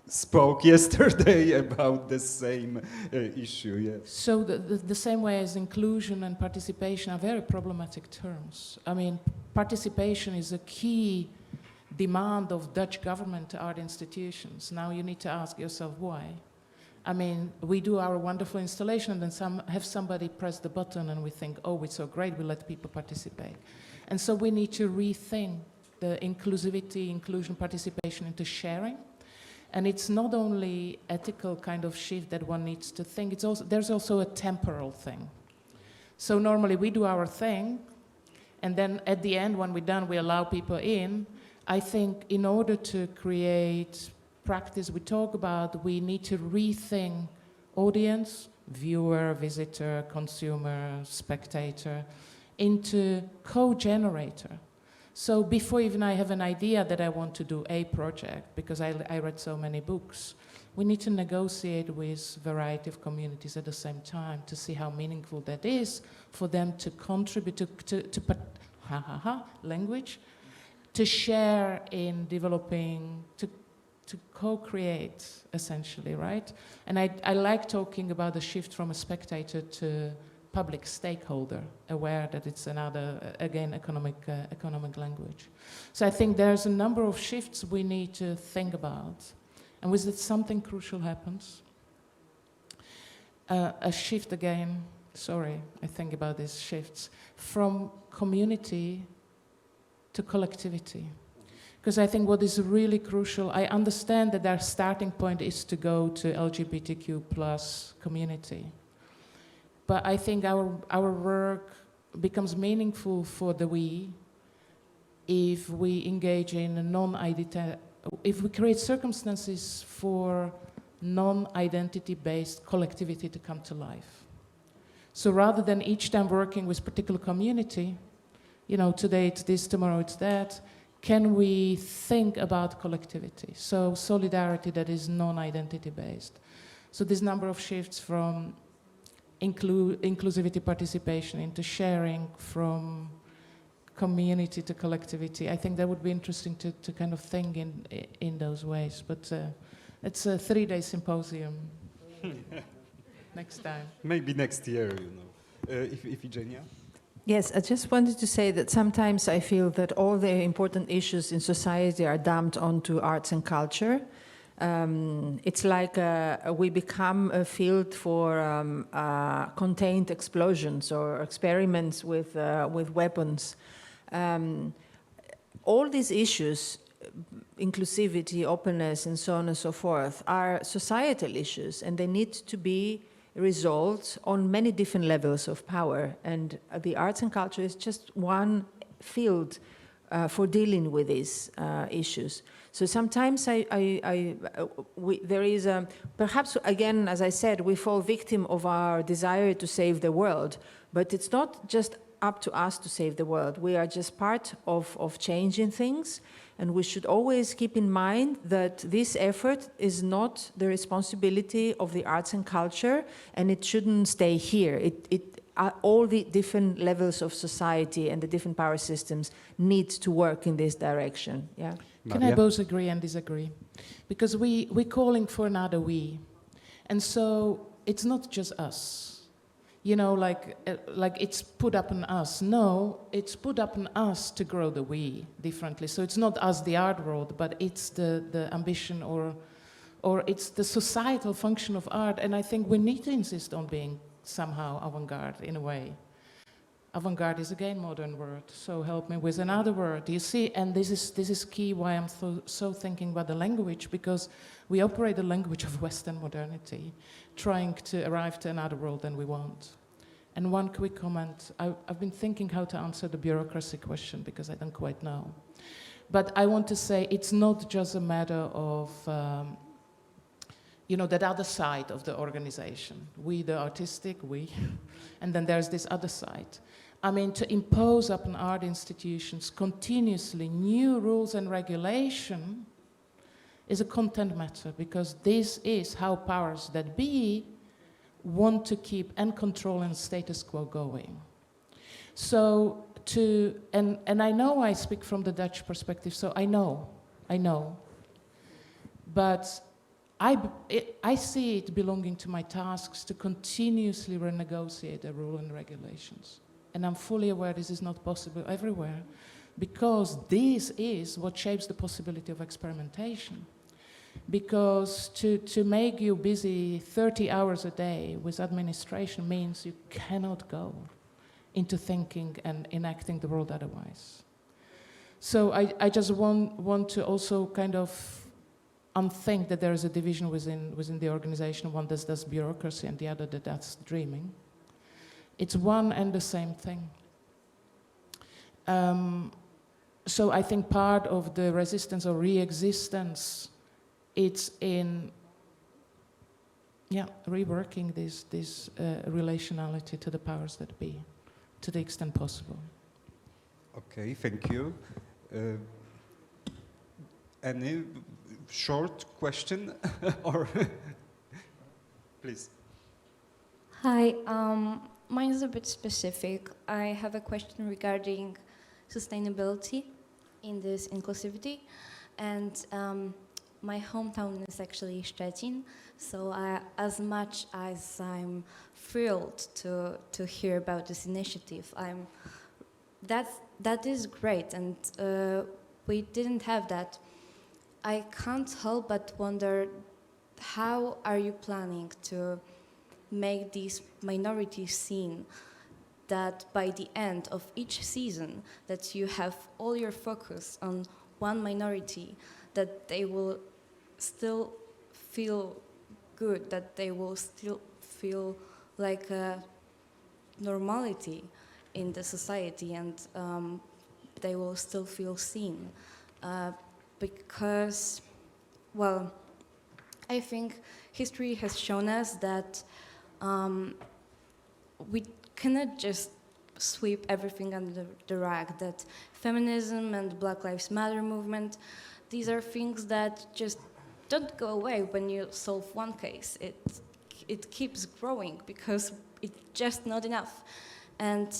spoke yesterday about the same issue. Yes. So the same way as inclusion and participation are very problematic terms. I mean, participation is a key demand of Dutch government to art institutions. Now you need to ask yourself why. I mean, we do our wonderful installation and then have somebody press the button and we think, oh, it's so great, we let people participate. And so we need to rethink the inclusivity, inclusion, participation into sharing. And it's not only ethical kind of shift that one needs to think, it's also, there's also a temporal thing. So normally we do our thing, and then at the end, when we're done, we allow people in. I think in order to create practice we talk about, we need to rethink audience, viewer, visitor, consumer, spectator, into co-generator. So before even I have an idea that I want to do a project, because I read so many books, we need to negotiate with a variety of communities at the same time to see how meaningful that is for them to contribute to language, to share in developing, to co-create, essentially, right? And I like talking about the shift from a spectator to public stakeholder, aware that it's another, again, economic language. So I think there's a number of shifts we need to think about. And with it, something crucial happens. A shift again, sorry, I think about these shifts, from community to collectivity. Because I think what is really crucial, I understand that their starting point is to go to LGBTQ plus community. But I think our work becomes meaningful for the we if we engage in a if we create circumstances for non-identity-based collectivity to come to life. So rather than each time working with particular community, you know, today it's this, tomorrow it's that, can we think about collectivity? So solidarity that is non-identity based. So this number of shifts from inclusivity, participation into sharing, from community to collectivity. I think that would be interesting to kind of think in those ways. But it's a 3-day symposium. Next time. Maybe next year, you know. Ifigenia? Yes, I just wanted to say that sometimes I feel that all the important issues in society are dumped onto arts and culture. It's like we become a field for contained explosions or experiments with weapons. All these issues, inclusivity, openness, and so on and so forth, are societal issues, and they need to be resolved on many different levels of power. And the arts and culture is just one field for dealing with these issues. So sometimes there is perhaps, again, as I said, we fall victim of our desire to save the world, but it's not just up to us to save the world. We are just part of changing things, and we should always keep in mind that this effort is not the responsibility of the arts and culture, and it shouldn't stay here. All the different levels of society and the different power systems need to work in this direction. Yeah. Can I both agree and disagree? Because we're calling for another we. And so it's not just us. You know, like it's put up on us. No, it's put up on us to grow the we differently. So it's not us, the art world, but it's the ambition or it's the societal function of art. And I think we need to insist on being somehow avant-garde in a way. Avant-garde is again modern word, so help me with another word. You see, and this is key why I'm so thinking about the language, because we operate the language of Western modernity, trying to arrive to another world than we want. And one quick comment, I've been thinking how to answer the bureaucracy question because I don't quite know. But I want to say it's not just a matter of, that other side of the organization. We, the artistic, and then there's this other side. I mean, to impose upon art institutions continuously new rules and regulation is a content matter, because this is how powers that be want to keep and control and status quo going. So and I know I speak from the Dutch perspective, so I know. But I see it belonging to my tasks to continuously renegotiate the rules and regulations. And I'm fully aware this is not possible everywhere, because this is what shapes the possibility of experimentation. Because to make you busy 30 hours a day with administration means you cannot go into thinking and enacting the world otherwise. So I just want to also kind of unthink that there is a division within the organization, one that does bureaucracy and the other that does dreaming. It's one and the same thing. So I think part of the resistance or re-existence, it's in reworking this relationality to the powers that be, to the extent possible. Okay, thank you. Any short question or please? Hi, mine is a bit specific. I have a question regarding sustainability in this inclusivity, and my hometown is actually Szczecin, so as much as I'm thrilled to hear about this initiative, that is great, and we didn't have that. I can't help but wonder, how are you planning to make these minorities seen, that by the end of each season that you have all your focus on one minority, that they will still feel good, that they will still feel like a normality in the society, and they will still feel seen. Because, well, I think history has shown us that we cannot just sweep everything under the rug, that feminism and Black Lives Matter movement, these are things that just don't go away when you solve one case. It keeps growing because it's just not enough. And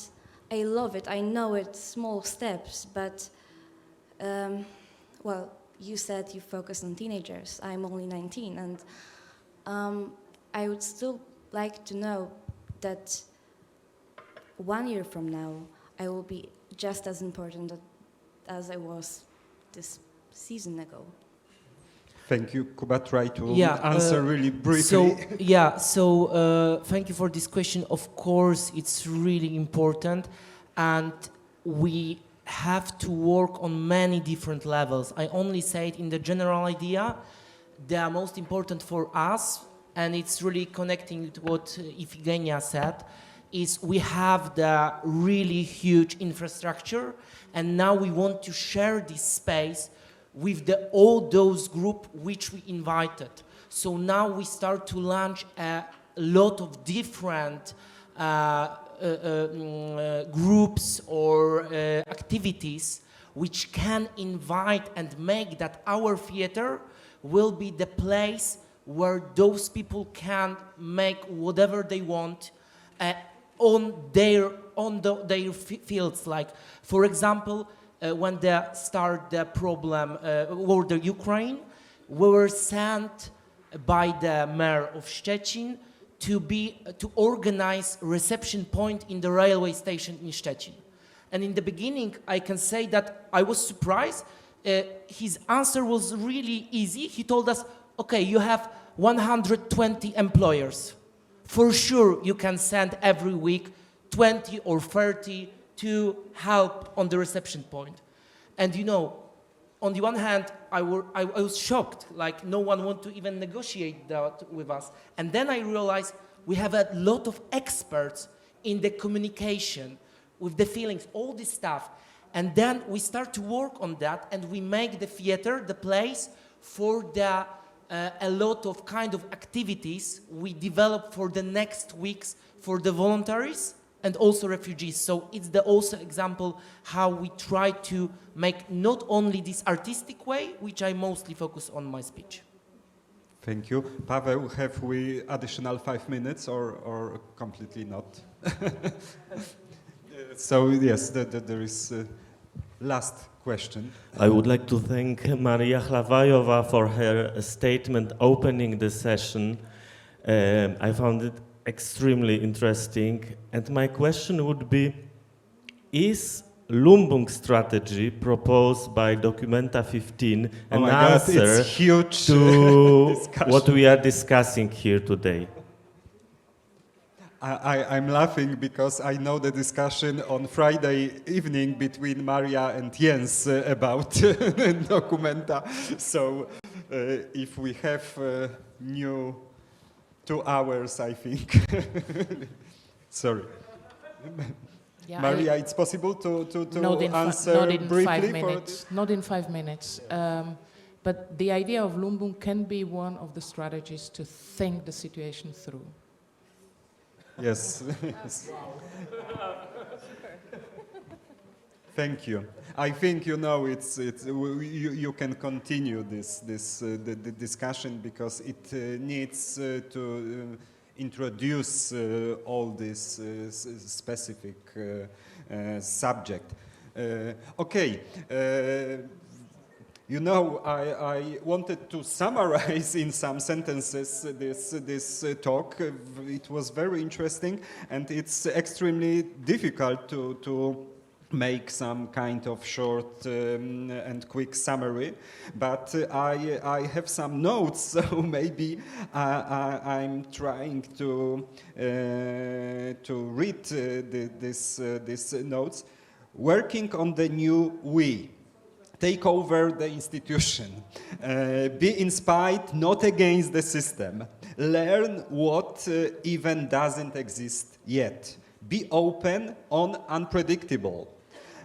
I love it. I know it's small steps, but well, you said you focus on teenagers. I'm only 19, and I would still like to know that 1 year from now, I will be just as important as I was this season ago. Thank you. Kuba, try to answer really briefly. So thank you for this question. Of course, it's really important, and we have to work on many different levels. I only say it in the general idea. They are most important for us, and it's really connecting to what Ifigenia said, is we have the really huge infrastructure, and now we want to share this space with all those groups which we invited. So now we start to launch a lot of different groups or activities which can invite and make that our theater will be the place where those people can make whatever they want on their fields. Like, for example, when they start the problem war the Ukraine, we were sent by the mayor of Szczecin to organize reception point in the railway station in Szczecin. And in the beginning, I can say that I was surprised. His answer was really easy. He told us, okay, you have 120 employers. For sure, you can send every week 20 or 30 to help on the reception point. And you know, on the one hand, I was shocked, like no one wanted to even negotiate that with us. And then I realized we have a lot of experts in the communication, with the feelings, all this stuff. And then we start to work on that, and we make the theater the place for the a lot of kind of activities we develop for the next weeks for the voluntaries and also refugees. So it's the also example how we try to make not only this artistic way, which I mostly focus on my speech. Thank you. Paweł, have we additional 5 minutes or completely not? So yes, there is last question. I would like to thank Maria Hlawajova for her statement opening the session. I found it extremely interesting. And my question would be, is Lumbung strategy proposed by Documenta 15 an answer it's huge to what we are discussing here today? I'm laughing because I know the discussion on Friday evening between Maria and Jens about Documenta. So if we have new 2 hours, I think. Sorry. Yeah, Maria, it's possible to answer not in briefly? 5 minutes. Not in 5 minutes. But the idea of Lumbung can be one of the strategies to think the situation through. Yes. Thank you. I think you can continue the discussion because it needs to introduce all this specific subject. Okay. You know, I wanted to summarize in some sentences this talk. It was very interesting, and it's extremely difficult to make some kind of short and quick summary. But I have some notes, so maybe I'm trying to read these notes. Working on the new we. Take over the institution. Be inspired, not against the system. Learn what even doesn't exist yet. Be open on unpredictable.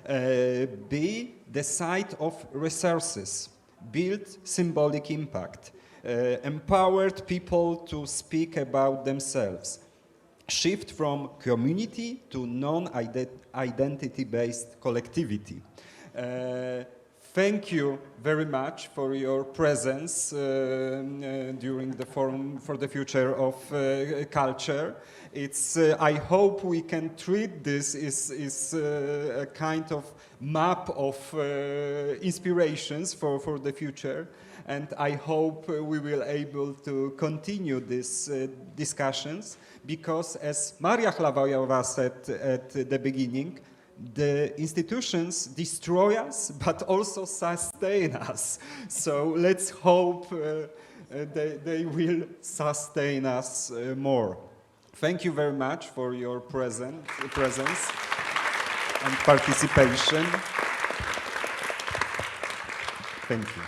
Be the site of resources. Build symbolic impact. Empowered people to speak about themselves. Shift from community to non-identity-based collectivity. Thank you very much for your presence during the Forum for the Future of Culture. I hope we can treat this as a kind of map of inspirations for the future. And I hope we will be able to continue these discussions because, as Maria Hlawajova said at the beginning, the institutions destroy us, but also sustain us. So let's hope they will sustain us more. Thank you very much for your presence and participation. Thank you.